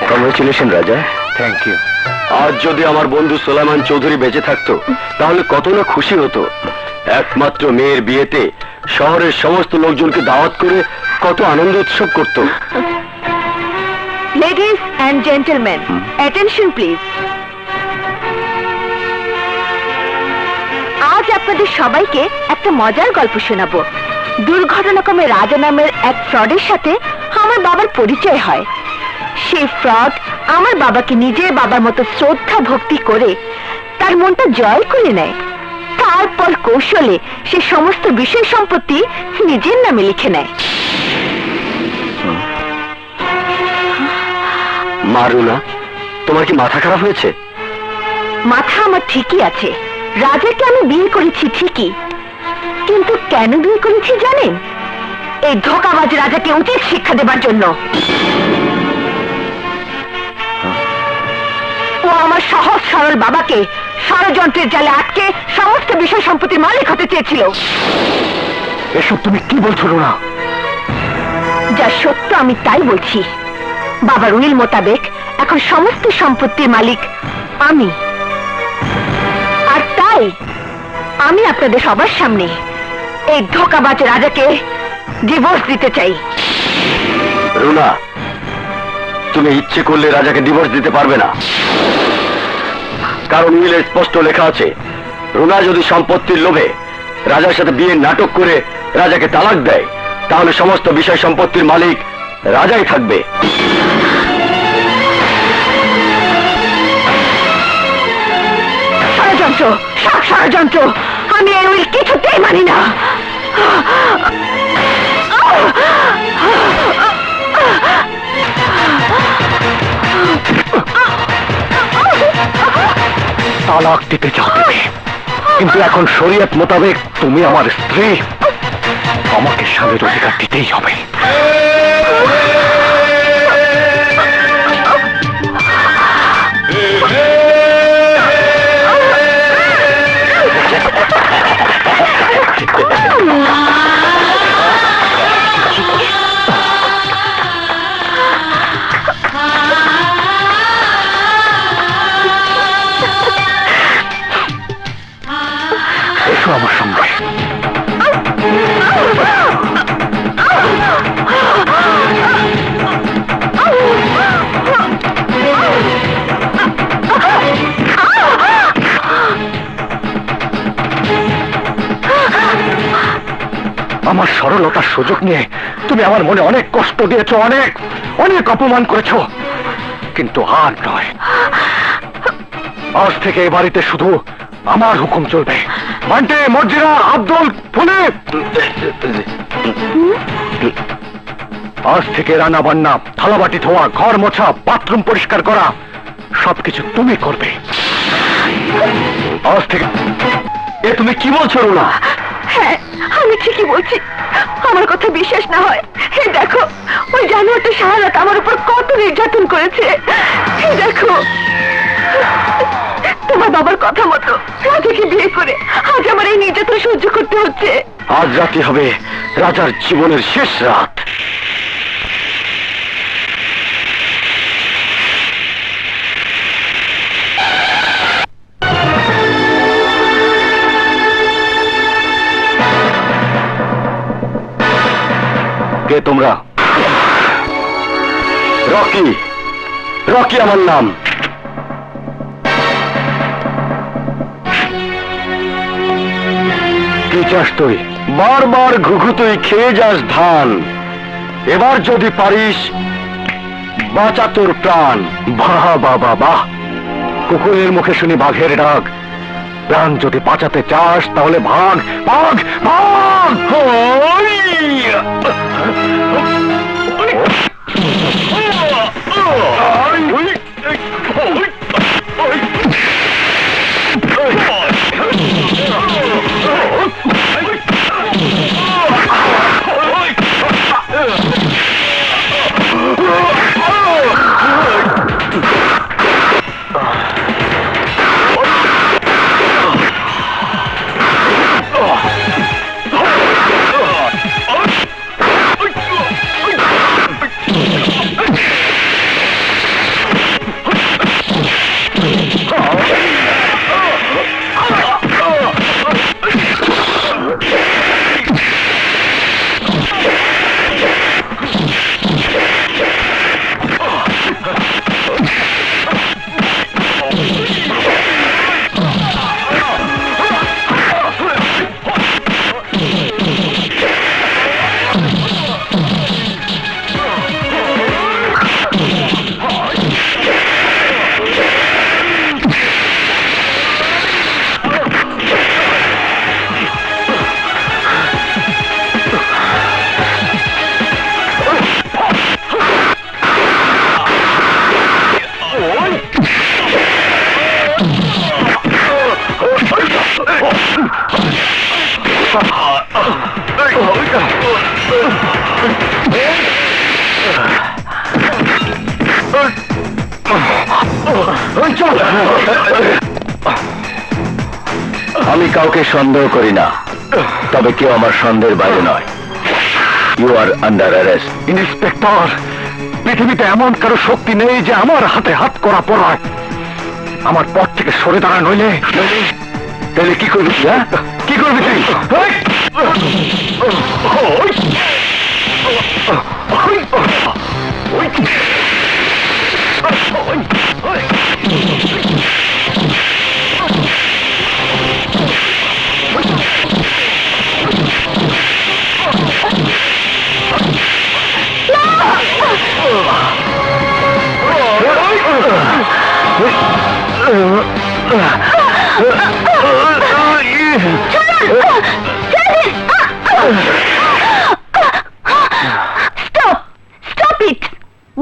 কংগ্রেচুলেশন রাজা। Thank you. আজ যদি আমার বন্ধু সোলাইমান চৌধুরী বেঁচে থাকতো, তাহলে কত না খুশি হতো। একমাত্র মেয়ের বিয়েতে শহরের সমস্ত লোকজনকে দাওয়াত করে কত আনন্দ উৎসব করত। Ladies and gentleman, attention please. আজ আপনাদের সবাইকে একটা মজার গল্প শোনাবো। দুর্ঘটনাক্রমে রাজা নামের এক ফ্রডের সাথে আমার বাবার পরিচয় হয়। সেই ফ্রড আমার বাবাকে নিজের বাবার মতো শ্রদ্ধা ভক্তি করে তার মনটা জয় করে নেয়। তারপর কৌশলে সে সমস্ত বিষয় সম্পত্তি নিজের নামে লিখে নেয়। মারুনা, তোমার কি মাথা খারাপ হয়েছে? মাথা আমার ঠিকই আছে। রাজাকে আমি বিয়ে করেছি ঠিকই, কিন্তু কেন বিয়ে করেছি জানেন? এই ধোঁকাবাজ রাজাকে উচিত শিক্ষা দেবার জন্য। ও আমার সহজ সরল বাবাকে ষড়যন্ত্রের জালে আটকে সমস্ত বিষয় সম্পত্তির মালিক হতে চেয়েছিল। এসব তুমি কি বলছো রোনা? যা সত্য আমি তাই বলছি। বাবার উইল মোতাবেক এখন সমস্ত সম্পত্তির মালিক আমি, আর তাই আমি আপনাদের সবার সামনে এই ধোঁকাবাজ রাজাকে ডিভোর্স দিতে চাই। রুনা, তুমি ইচ্ছে করলে রাজাকে ডিভোর্স দিতে পারবে না, কারণ উইলে স্পষ্ট লেখা আছে রুনা যদি সম্পত্তির লোভে রাজার সাথে বিয়ের নাটক করে রাজাকে তালাক দেয়, তাহলে সমস্ত বিষয় সম্পত্তির মালিক রাজাই থাকবে। ষড়যন্ত্র, সব ষড়যন্ত্র। আমি এই উইল কিছুতেই মানি না। তালাক দিতে চাও তুমি, কিন্তু এখন শরীয়ত মোতাবেক তুমি আমার স্ত্রী, আমাকে স্বামীর অধিকার দিতেই হবে। আমার সরলতার সুযোগ নিয়ে তুমি আমার মনে অনেক কষ্ট দিয়েছো, অনেক অনেক অপমান করেছো, কিন্তু আর নয়। আজ থেকে এ বাড়িতে শুধু আমার হুকুম চলবে। মান্টে, মর্জিনা, আব্দুল, ফুলে, আজ থেকে রান্না বান্না, থালাবাটি ধোয়া, ঘর মোছা, বাথরুম পরিষ্কার করা সবকিছু তুমি করবে। আজ থেকে। এ তুমি কি বলছো রুনা? হ্যাঁ, আমি ঠিকই বলছি। আমার কথা বিশ্বাস না হয়, এই দেখো, ওই জানোয়ারটা সারা রাত আমার উপর কত নির্যাতন করেছে। এই দেখো, তোমার বাবার কথা মতো রাজাকে বিয়ে করে আজ আমার এই নির্যাতন সহ্য করতে হচ্ছে। আজ রাতে হবে রাজার জীবনের শেষ রাত। কে তোমরা? রকি, রকি আমার নাম। কি চাস তুই? বারবার ঘুঘু তুই খেয়ে যাস ধান, এবার যদি পারিস বাঁচা তোর প্রাণ। বাহ বাহ বাহ, কুকুরের মুখে শুনি বাঘের ডাক। প্রাণ যদি বাঁচাতে চাস তাহলে ভাগ ভাগ ভাগ। আমি কাউকে সন্দেহ করি না, তবে কেউ আমার সন্দেহের বাইরে নয়। You are under arrest. Inspector, পৃথিবীতে এমন কারো শক্তি নেই যে আমার হাতে হাত করা পড়ায়। আমার পথ থেকে সরে দাঁড়া, নইলে তাহলে কি করবি? হ্যাঁ, কি করবি তুই?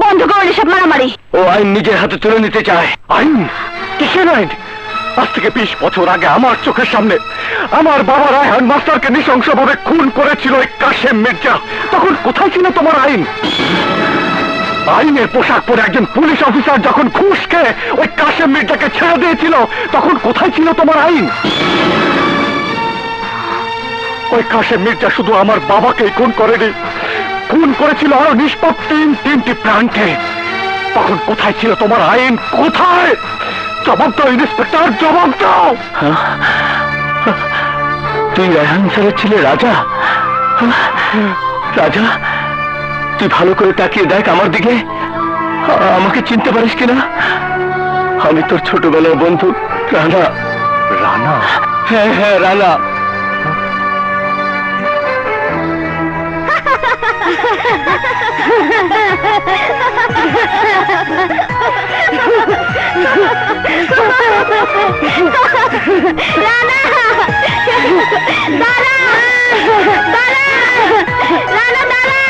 বন্ধ করুন এসব মারামারি। ও আইন নিজের হাতে তুলে নিতে চায়। আইন? কিসের আইন? আজ থেকে 20 বছর আগে আমার চোখের সামনে আমার বাবা রায়হান মাস্টারকে নৃশংসভাবে খুন করেছিল ওই কাশেম মির্জা। তখন কোথায় ছিল তোমার আইন? আইনের পোশাক পরে একজন পুলিশ অফিসার যখন ঘুষ খেয়ে ওই কাশেম মির্জাকে ছেড়ে দিয়েছিল, তখন কোথায় ছিল তোমার আইন? ওই কাশেম মির্জা শুধু আমার বাবাকেই খুন করেনি, খুন করেছিল আরো নিষ্পাপ তিনটি প্রাণকে। তখন কোথায় ছিল তোমার আইন? কোথায়? জবাব দাও ইন্সপেক্টর, জবাব দাও। তুই রায়হান স্যারের ছেলে রাজা? রাজা, তুই ভালো করে তাকিয়ে দেখ আমার দিকে। আমাকে চিনতে পারিস কিনা? আমি তোর ছোটবেলার বন্ধু রানা। রানা? হ্যাঁ হ্যাঁ, রানা। রানা দাঁড়া দাঁড়া রানা দাঁড়া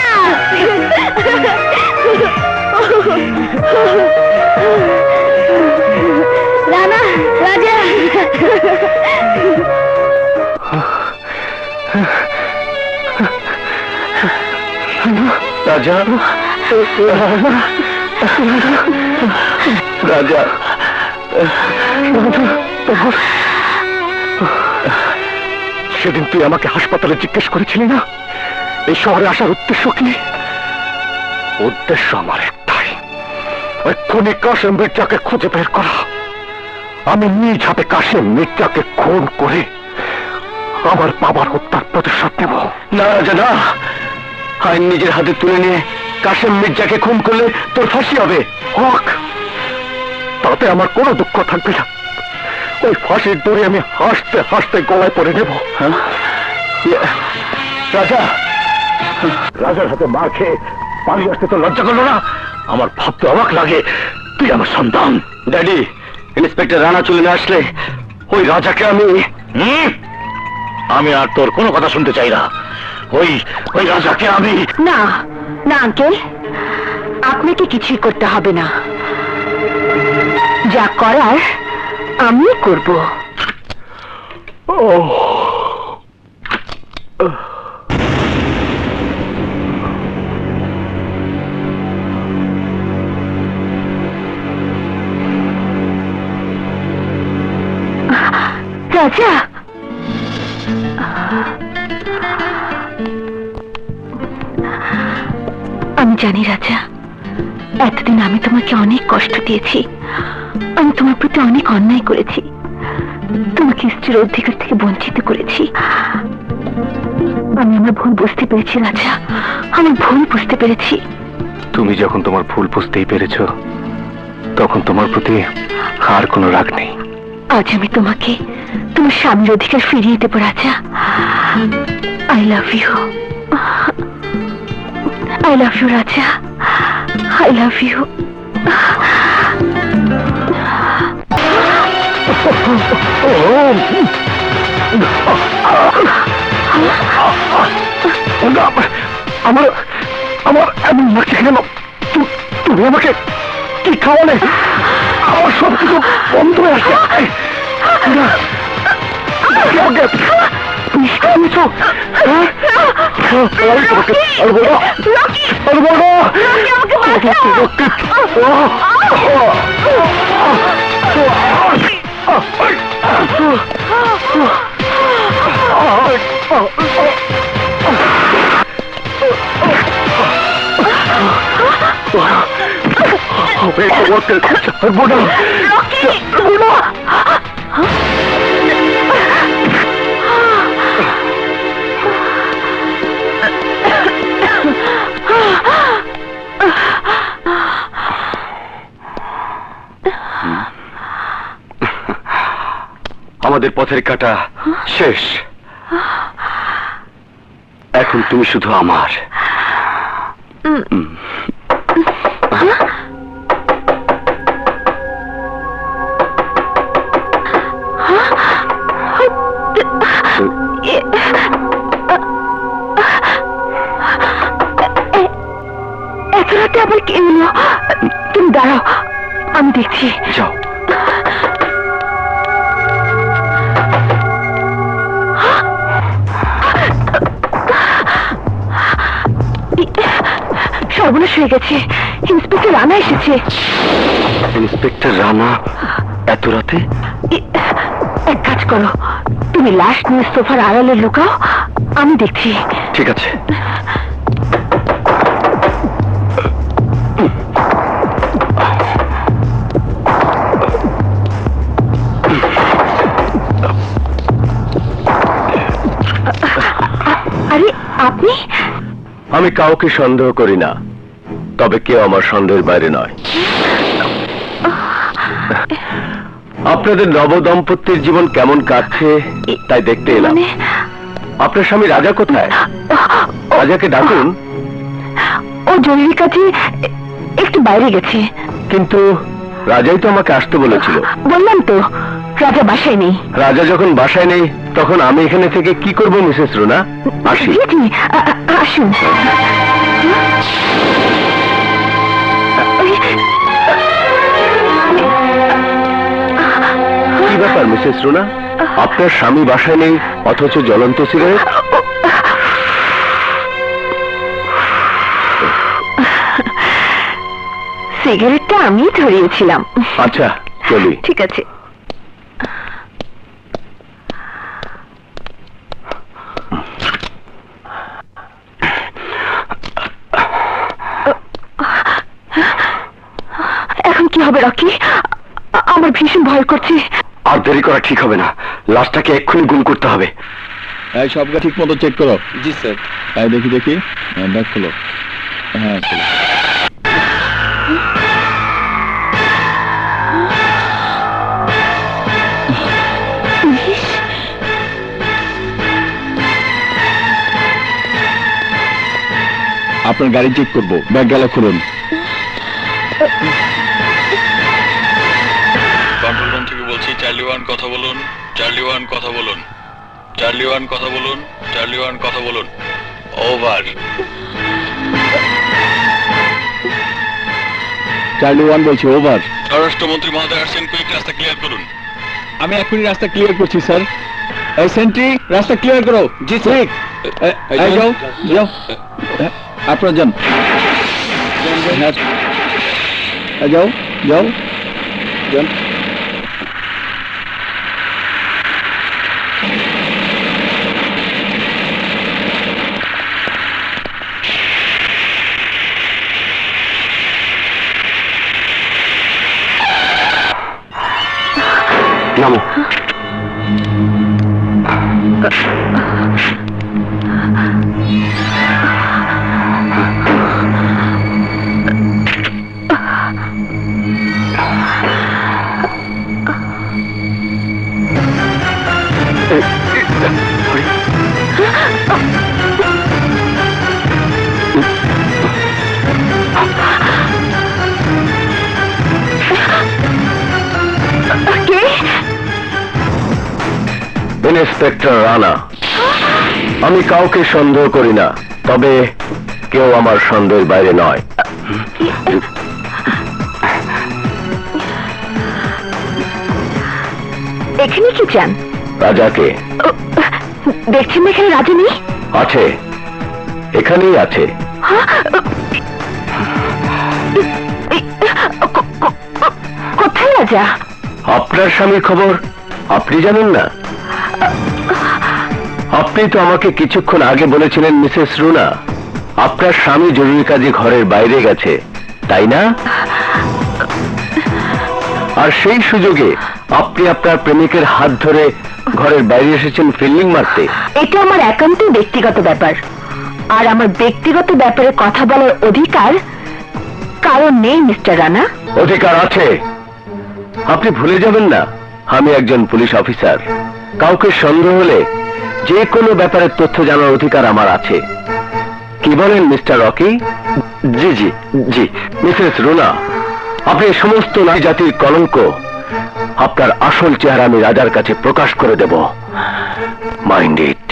রানা রাজা রাজা রাজা সেদিন তুই আমাকে হাসপাতালে জিজ্ঞেস করেছিলি না এই শহরে আসার উদ্দেশ্য কি? উদ্দেশ্য আমার একটাই, ওই খুনি কাশেম মির্জাকে খুঁজে বের করা। আমি নিজ হাতে কাশেম মির্জাকে খুন করে আমার বাবার হত্যার প্রতিশোধ নেব। না রাজা না, আইন নিজের হাতে তুলে নিয়ে কাশেম মির্জাকে খুন করলে তোর ফাঁসি হবে। হোক, তাতে আমার কোনো দুঃখ থাকবে না। ওই ফাঁসির দড়ি আমি হাসতে হাসতে গলায় পড়ে নেব। রাজা, রাজার হাতে মার খেয়ে পালিয়ে আসতে তো লজ্জা করলো না? আমার ভাবতে অবাক লাগে তুই আমার সন্তান। ড্যাডি, ইন্সপেক্টর রানা চলে না আসলে ওই রাজাকে আমি আর তোর কোনো কথা শুনতে চাই না। ওই ওই রাজাকে আমি না না আঙ্কেল, আপনাকে কিছুই করতে হবে না, যা করার আমি করব। রাজা, আমি জানি রাজা, এতদিন আমি তোমাকে অনেক কষ্ট দিয়েছি, আমি তোমার প্রতি অনেক অন্যায় করেছি, তোমাকে স্ত্রীর অধিকার থেকে বঞ্চিত করেছি। আমি আমার ভুল বুঝতে পেরেছি রাজা, আমার ভুল বুঝতে পেরেছি। তুমি যখন তোমার ভুল বুঝতেই পেরেছ, তখন তোমার প্রতি আর কোনো রাগ নেই। আজ আমি তোমাকে তোমার স্বামীর অধিকার ফিরিয়ে দেব Raja. I love you, I love you Raja, I love you. আমার আমার এমন লাগছে কেন? তুমি আমাকে কি খাওয়ালে? আমার সব কিছু বন্ধ হয়ে আসছে। আমাদের পথের কাটা শেষ, এখন তুমি শুধু আমার। এত রাতে আবার কে এলো? তুমি দাঁড়াও, আমি দেখছি। যাও। সর্বনাশ হয়ে গেছে, ইন্সপেক্টর রানা এসেছে। ইন্সপেক্টর রানা এত রাতে? এক কাজ করো, তুমি লাশ নিয়ে সোফার আড়ালে লুকাও, আমি দেখছি। ঠিক আছে। আরে আপনি? আমি কাউকে সন্দেহ করি না, তবে কেউ আমার সন্দেহের বাইরে নয়। আপনাদের নবদম্পতির জীবন কেমন কাটছে তাই দেখতে এলাম। আপনার স্বামী রাজা কোথায়? রাজাকে ডাকুন। ও জরুরি কাজে একটু বাইরে গেছে। কিন্তু রাজাই তো আমাকে আসতে বলেছিল। বললাম তো রাজা বাসায় নেই। রাজা যখন বাসায় নেই তখন আমি এখানে থেকে কি করব মিসেস রুনা? আসি। জি জি, আসুন। কি ব্যাপার মিসেস রুনা, আপনার স্বামী বাসায় নেই অথচ জ্বলন্ত সিগারেট? সিগারেটটা আমি ধরিয়েছিলাম। আচ্ছা চলি। ঠিক আছে। এখন কি হবে রকি? আমার ভীষণ ভয় করছে। আর দেরি করা ঠিক হবে না, লাশটাকে এক্ষুনি গুম করতে হবে। এই সব ঠিক মতো চেক করো। জি স্যার। এই দেখি দেখি, ব্যাগ খোলো। হ্যাঁ খোলো। আপনার গাড়ি চেক করবো, ব্যাগ গেলা খুলুন। কন্ট্রোল রুম থেকে বলছি, চার্লি 1 কথা বলুন, চার্লি 1 কথা বলুন, চার্লি 1 কথা বলুন, চার্লি 1 কথা বলুন। ওভার। চার্লি 1 বলছি, ওভার। স্বরাষ্ট্রমন্ত্রী মহোদয় আসছেন, কুইক রাস্তা ক্লিয়ার করুন। আমি এখনই রাস্তা ক্লিয়ার করছি স্যার। এই সেন্ট্রি, রাস্তা ক্লিয়ার করো। জি স্যার। যাও যাও, আপনার যান। যাও যাও যান। নামো। কে? ইন্সপেক্টর রানা। আমি কাউকে সন্দেহ করি না, তবে কেউ আমার সন্দেহের বাইরে নয়। এখানে কি চান? রাজাকে। দেখছেন না এখানে রাজা নেই? আছে, এখানেই আছে। কোথায় রাজা? আপনার স্বামীর খবর আপনি জানেন না? আপনি তো আমাকে কিছুক্ষণ আগে বলেছিলেন মিসেস রুনা, আপনার স্বামী জরুরি কাজে ঘরের বাইরে গেছে, তাই না? আর সেই সুযোগে আপনি আপনার প্রেমিকের হাত ধরে ঘরের বাইরে এসেছেন ফিল্ডিং মারতে। এটা আমার একান্ত ব্যক্তিগত ব্যাপার, আর আমার ব্যক্তিগত ব্যাপারে কথা বলার অধিকার কারণ নেই মিস্টার রানা। অধিকার আছে, আপনি ভুলে যাবেন না আমি একজন পুলিশ অফিসার। কাউকে সন্দেহ হলে যে কোনো ব্যাপারে তথ্য জানার অধিকার আমার আছে। কি বলেন মিস্টার রকি? জি জি জি। মিসেস রুনা, আপনি সমস্ত নারী জাতির কলঙ্ক, আপনার আসল চেহারা আমি রাজার কাছে প্রকাশ করে দেব। Mind it.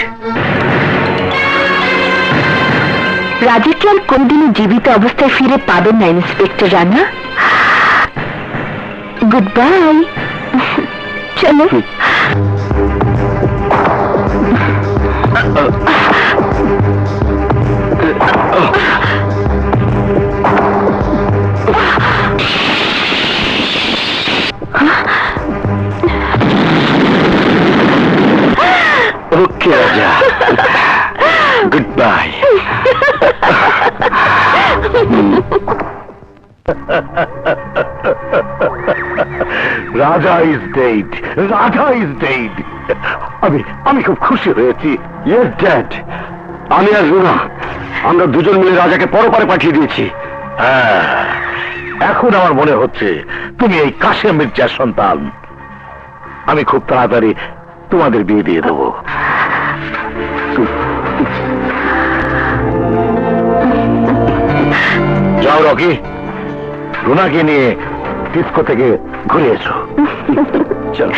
রাজাকে আর কোনদিনও জীবিত অবস্থায় ফিরে পাবেন না ইন্সপেক্টর রানা। Good bye. চলো। ওকে রাজা, গুড বাই। রাজা ইজ ডেড, রাজা ইজ ডেড। আমি খুব খুশি হয়েছি। ইয়েস ড্যাড, আমি আর রুনা আমরা দুজন মিলে রাজাকে পরপারে পাঠিয়ে দিয়েছি। হ্যাঁ, এখন আমার মনে হচ্ছে তুমি এই কাশেম মির্জার সন্তান। আমি খুব তাড়াতাড়ি তোমাদের বিয়ে দিয়ে দেবো। যাও রকি, রুনাকে নিয়ে ডিস্কো থেকে ঘুরে এসো। চলো।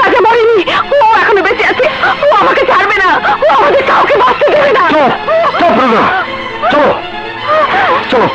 রাজা মরেনি, ও এখনো বেঁচে আছে। ও আমাকে ছাড়বে না, ও আমাদের কাউকে বাঁচতে দেবে না। চলো, চলো প্রজা, চলো, চলো।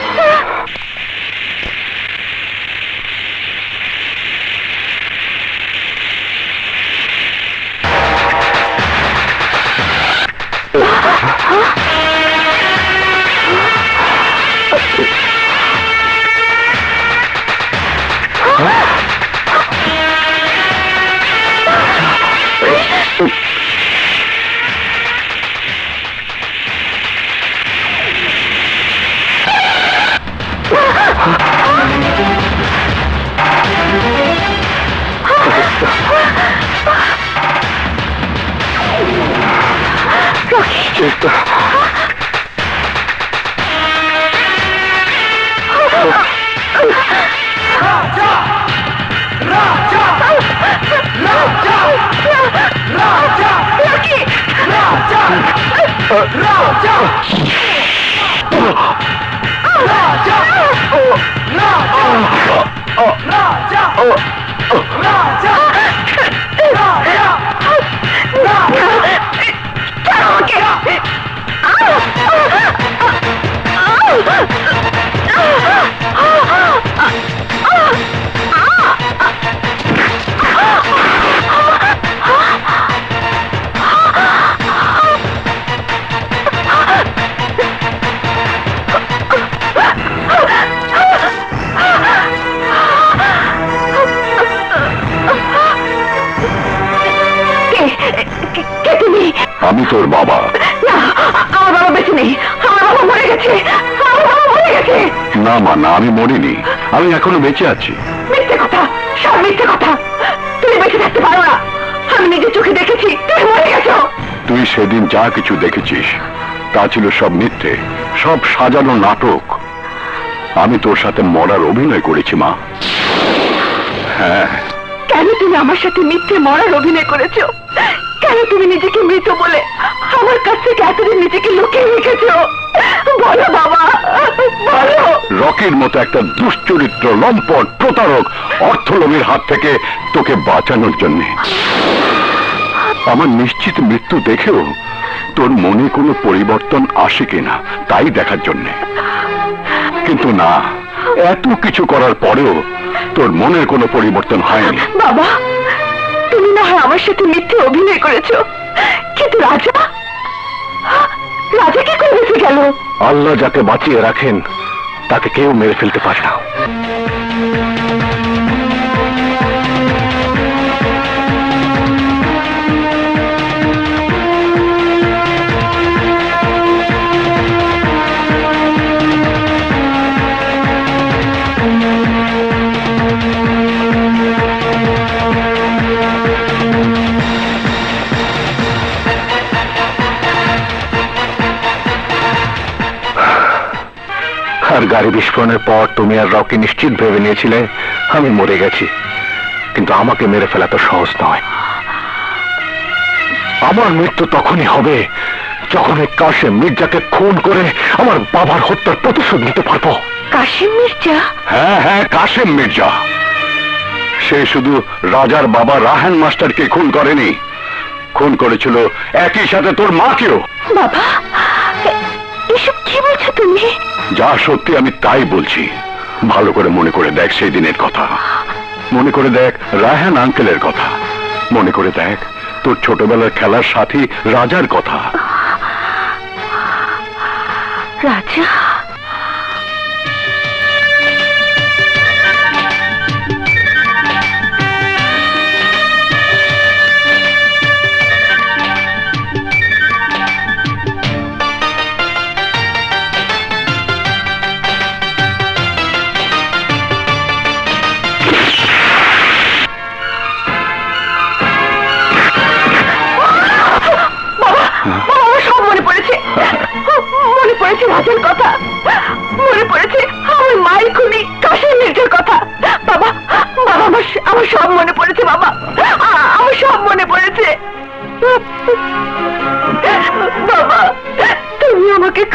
আমি তোর বাবা। না, আমার বাবা বেঁচে নেই, আমার বাবা মরে গেছে, আমার বাবা মরে গেছে। না মা, না, আমি মরিনি, আমি এখনো বেঁচে আছি। মিথ্যে কথা, সব মিথ্যে কথা। তুমি বেঁচে থাকতে পারো না, আমি নিজের চোখে দেখেছি তুমি মরে গেছো। তুই সেদিন যা কিছু দেখেছিস তা ছিল সব মিথ্যে, সব সাজানো নাটক। আমি তোর সাথে মরার অভিনয় করেছি মা। হ্যাঁ। কেন তুমি আমার সাথে মিথ্যে মরার অভিনয় করেছো? কেন তুমি নিজেকে মৃত বলে আমার কাছ থেকে এতদিন নিজেকে লুকিয়ে রেখেছো? বলো বাবা, বলো। রকির মতো একটা দুশ্চরিত্র, লম্পট, প্রতারক, অর্থলোভীর হাত থেকে তোকে বাঁচানোর জন্য। আমার নিশ্চিত মৃত্যু দেখেও তোর মনে কোনো পরিবর্তন আসে কিনা তাই দেখার জন্যে। কিন্তু না, এত কিছু করার পরেও তোর মনের কোনো পরিবর্তন হয়নি। বাবা, তুমি না হয় আমার সাথে মিথ্যে অভিনয় করেছো, কিন্তু রাজা, রাজা কি করে বেঁচে গেল? আল্লাহ যাকে বাঁচিয়ে রাখেন তাকে কেউ মেরে ফেলতে পারে না। আর গাড়ি বিস্ফোরণের পর তুমি আর রকি নিশ্চিত ভেবে নিয়েছিলে আমি মরে গেছি, কিন্তু আমাকে মেরে ফেলা তো সহজ নয়। আমার মৃত্যু তখনই হবে যখন এই কাশেম মির্জাকে খুন করে আমার বাবার হত্যার প্রতিশোধ নিতে পারবো। কাশিম মির্জা? হ্যাঁ হ্যাঁ, কাশেম মির্জা। সে শুধু রাজার বাবা রাহান মাস্টারকে খুন করেনি, খুন করেছিল একই সাথে তোর মাকেও। বাবা, এসব কি বলছো তুমি? যা সত্যি আমি তাই বলছি। ভালো করে মনে করে দেখ সেই দিনের কথা, মনে করে দেখ রায়হান আঙ্কেলের কথা, মনে করে দেখ তোর ছোটবেলার খেলার সাথী রাজার কথা। রাজা?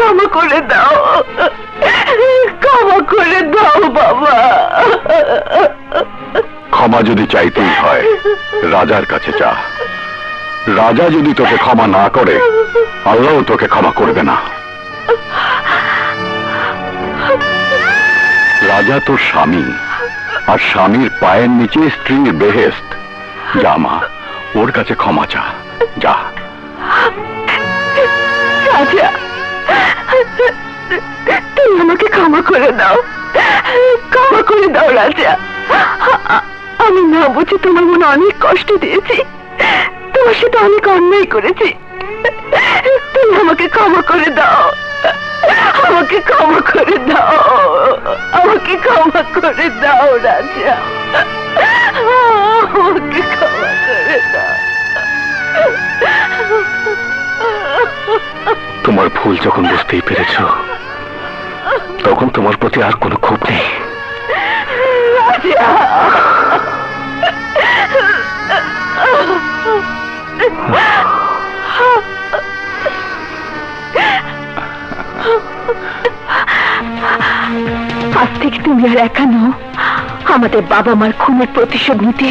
ক্ষমা করে দাও, ক্ষমা করে দাও বাবা। ক্ষমা যদি চাইতেই হয় রাজার কাছে যা। রাজা যদি তোকে ক্ষমা না করে আল্লাহ তোকে ক্ষমা করবে না। রাজা তোর স্বামী, আর স্বামীর পায়ের নিচে স্ত্রীর বেহেশত। যা মা, ওর কাছে ক্ষমা চা, যা। রাজা, তুমি আমাকে ক্ষমা করে দাও, ক্ষমা করে দাও রাজা। আমি না বুঝে তোমার মনে অনেক কষ্ট দিয়েছি, তোমার সাথে অনেক অন্যায় করেছি। তুমি আমাকে ক্ষমা করে দাও, আমাকে ক্ষমা করে দাও, আমাকে ক্ষমা করে দাও রাজা, আমাকে ক্ষমা করে দাও। তোমার ভুল যখন বুঝতেই পেরেছ, তখন তোমার প্রতি আর কোনো ক্ষোভ নেই। রাজা, আজ থেকে তুমি আর একা নও। আমাদের বাবা মার খুনের প্রতিশোধ নিতে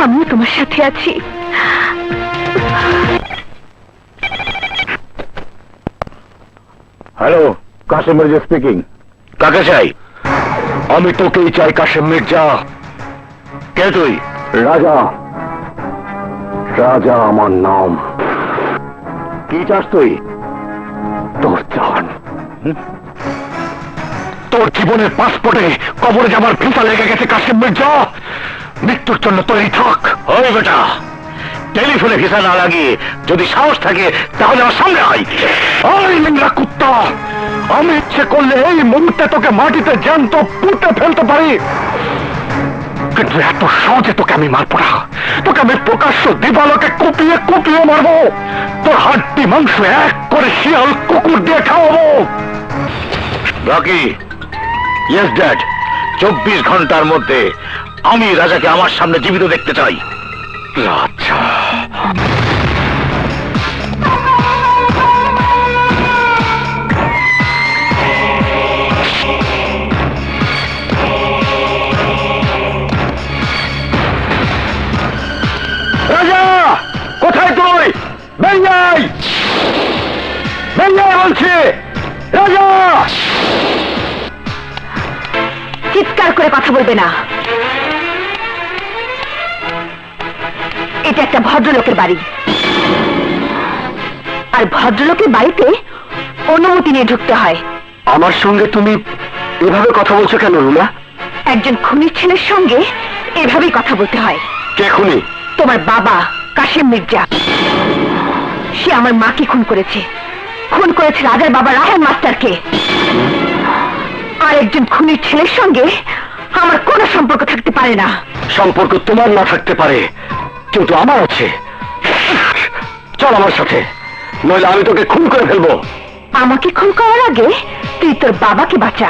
আমিও তোমার সাথে আছি। Hello, Kashem Mirza speaking. কাকে চাই? আমি তোকেই চাই কাশেম মির্জা। কে তুই? রাজা। রাজা আমার নাম। কি চাস তুই? তোর জান। তোর জীবনের পাসপোর্টে কবরে যাবার ভিসা লেগে গেছে কাশেম মির্জা। মৃত্যুর জন্য তৈরি থাক। ওই বেটা, টেলিফোনে ভিসা না লাগিয়ে যদি সাহস থাকে তাহলে আমার সামনে আয়। ওই নোংরা কুত্তা, আমি ইচ্ছে করলে এই মুহূর্তে তোকে মাটিতে জ্যান্ত পুঁতে ফেলতে পারি, কিন্তু এত সহজে তোকে আমি মারবো না। তোকে আমি প্রকাশ্য দিবালোকে কুপিয়ে কুপিয়ে মারবো। তোর হাড্ডি মাংস এক করে শিয়াল কুকুর দিয়ে খাওয়াবো। বাকি ইয়েস ড্যাড, 24 ঘন্টার মধ্যে আমি রাজাকে আমার সামনে জীবিত দেখতে চাই। রাজা, রাজা কোথায় তুই? বেরিয়াই, বেরিয়াই বলছি। রাজা, চিৎকার করে কথা বলবে না। এটা একটা ভদ্রলোকের বাড়ি, আর ভদ্রলোকের বাড়িতে অনুমতি নিয়ে ঢুকতে হয়। আমার সঙ্গে তুমি এভাবে কথা বলছো কেন রুমা? একজন খুনির ছেলের সঙ্গে এভাবেই কথা বলতে হয়। কে খুনি? তোমার বাবা কাশেম মির্জা। সে আমার মাকে খুন করেছে, খুন করেছে রাজার বাবা রায়হান মাস্টারকে। আর একজন খুনির ছেলের সঙ্গে আমার কোনো সম্পর্ক থাকতে পারে না। সম্পর্ক তোমার না থাকতে পারে, কিন্তু আমার আছে। চল আমার সাথে, নইলে আমি তোকে খুন করে ফেলবো। আমাকে খুন করার আগে তুই তোর বাবাকে বাঁচা।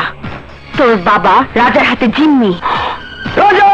তোর বাবা রাজার হাতে জিম্মি। রাজা!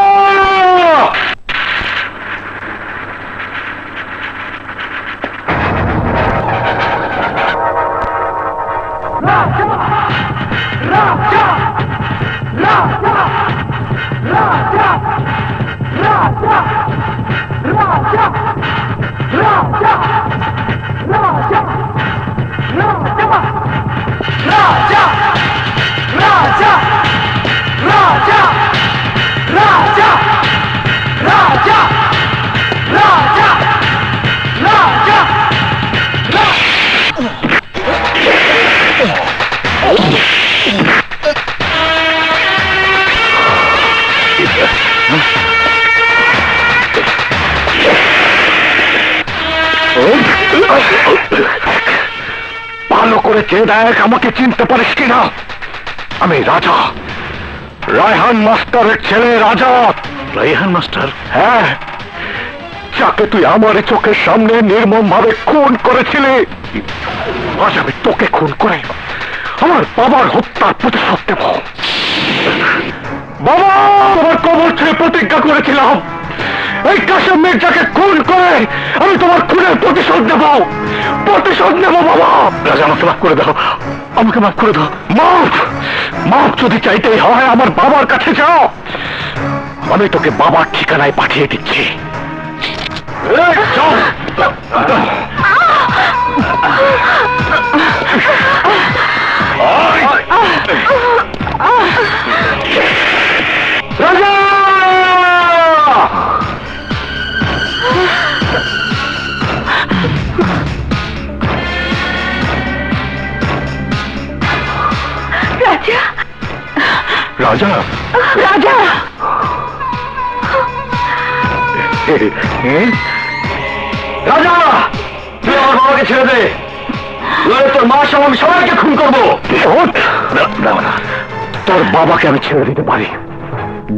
ভালো করে চেয়ে দেখ আমাকে চিনতে পারিস কিনা। আমি রাজা, রায়হান মাস্টারের ছেলে রাজা। রায়হান মাস্টার? হ্যাঁ, যাকে তুই আমার চোখের সামনে নির্মম ভাবে খুন করেছিলি। আজ আমি তোকে খুন করে আমার বাবার হত্যার প্রতিশোধ দেব। বাবা, তোমার কবর ছুঁয়ে প্রতিজ্ঞা করেছিলাম এই কাশেম মির্জাকে খুন করে আমি তোমার খুনের প্রতিশোধ নেব বাবা। রাজা, আমাকে মাফ করে দাও, আমাকে মাফ করে দাও। মাফ যদি চাইতেই হয় আমার বাবার কাছে যাও, আমি তোকে বাবার ঠিকানায় পাঠিয়ে দিচ্ছি। চল। রাজা! রাজা, রাজা! রাজা! রাজা, তুই আমার বাবাকে ছেড়ে দে, নইলে তোর মা সহ আমি সবাইকে খুন করবো। তোর বাবাকে আমি ছেড়ে দিতে পারি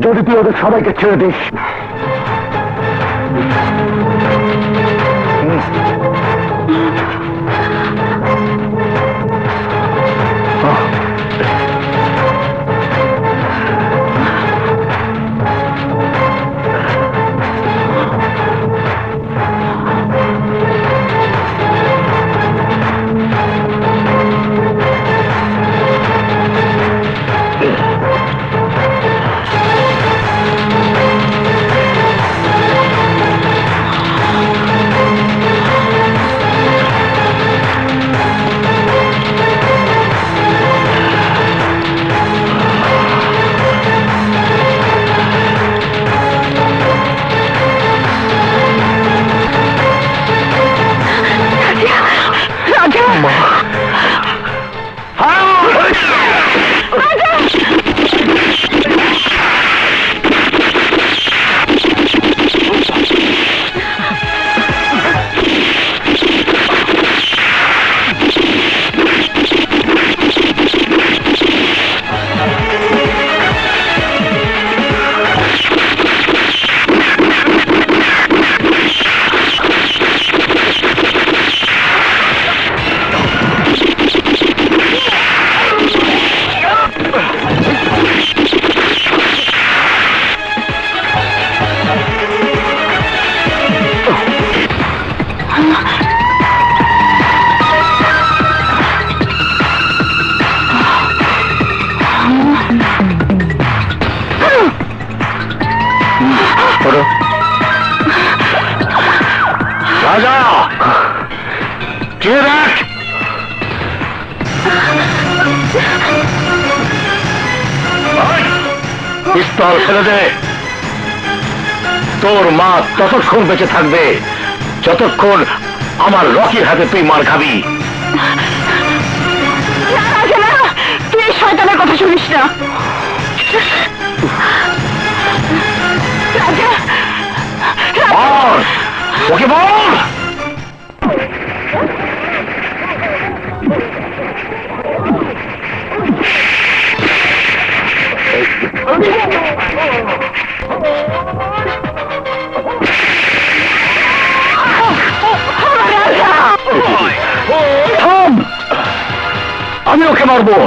যদি তুই ওদের সবাইকে ছেড়ে দিস। রাজা, কে দেখ? পিস্তল ফেলে দে। তোর মা ততক্ষণ বেঁচে থাকবে যতক্ষণ আমার রকির হাতে তুই মার খাবি। রাজা, না, তুই এই শয়তানের কথা শুনিস না। রাজা, বল, ওকে বল। থাম, আমি ওকে মারবো।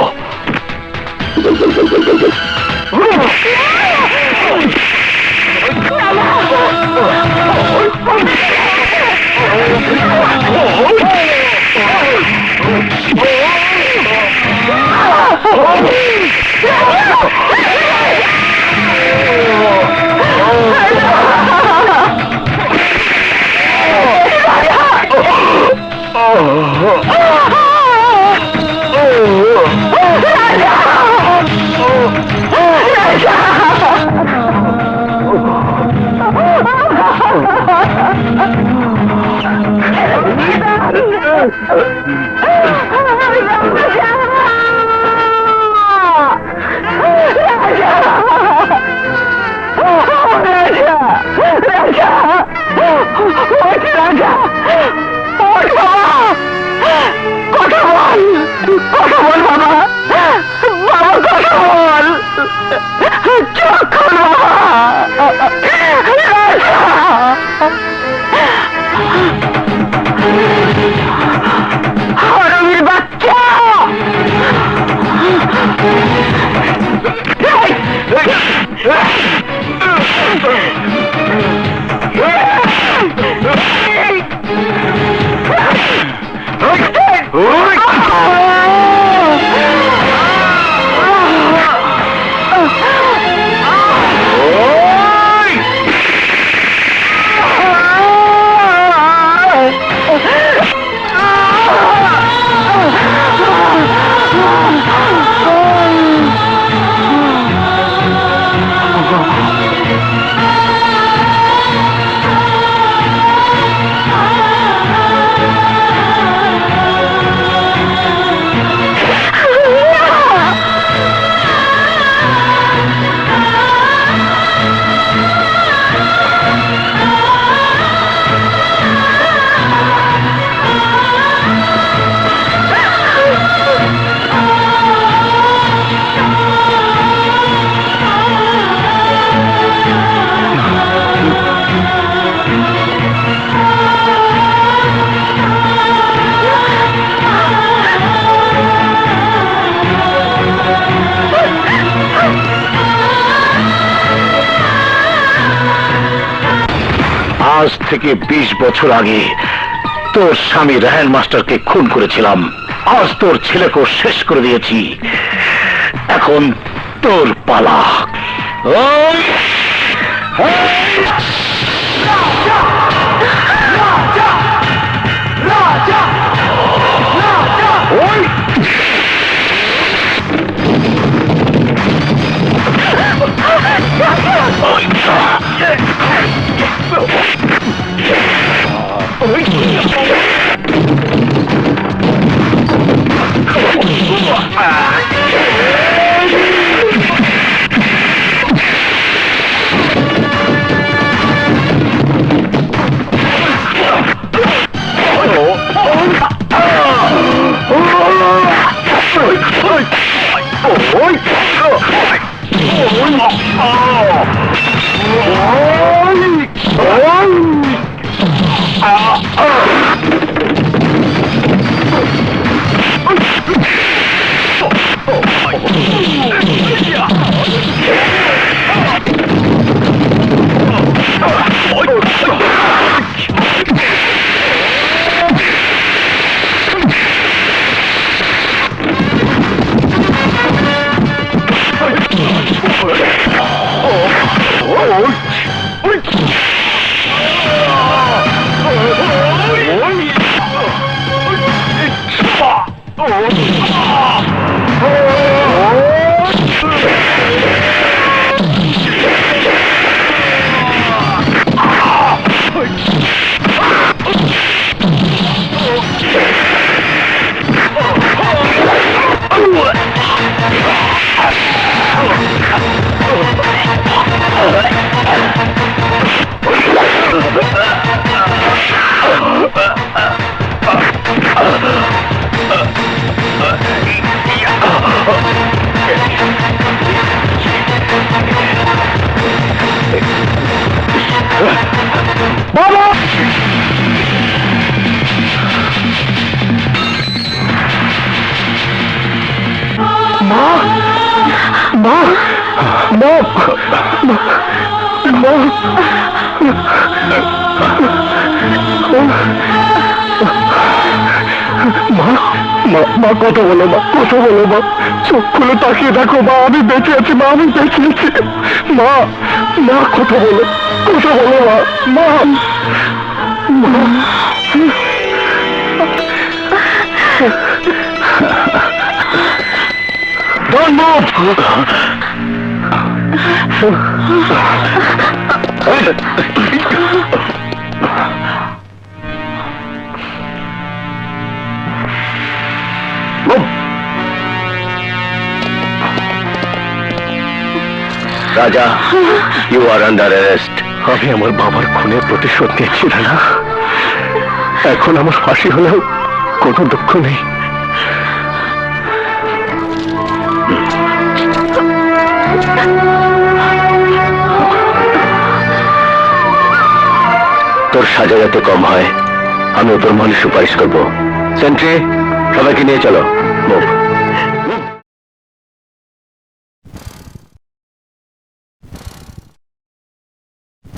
আজ থেকে 20 বছর আগে তোর স্বামী রায়হান মাস্টারকে খুন করেছিলাম। আজ তোর ছেলেকেও শেষ করে দিয়েছি। এখন তোর পালা। ওই! ওই! মা কথা বলো, মা কথা বলো, মা চোখ খুলে তাকিয়ে দেখো, মা আমি বেঁচে আছি, মা আমি বেঁচে আছি। মা মা কথা বলো, কথা বলো, মা মা Don't move! রাজা, ইউ আর আন্ডার অ্যারেস্ট। আমি আমার বাবার খুনের প্রতিশোধ নিয়েছি রাজা। এখন আমার ফাঁসি হলেও কোনো দুঃখ নেই। তোর সাজা যাতে কম হয় আমি তোর মানে সুপারিশ করবো। সেন্ট্রি, সবাইকে নিয়ে চলো। মুভ।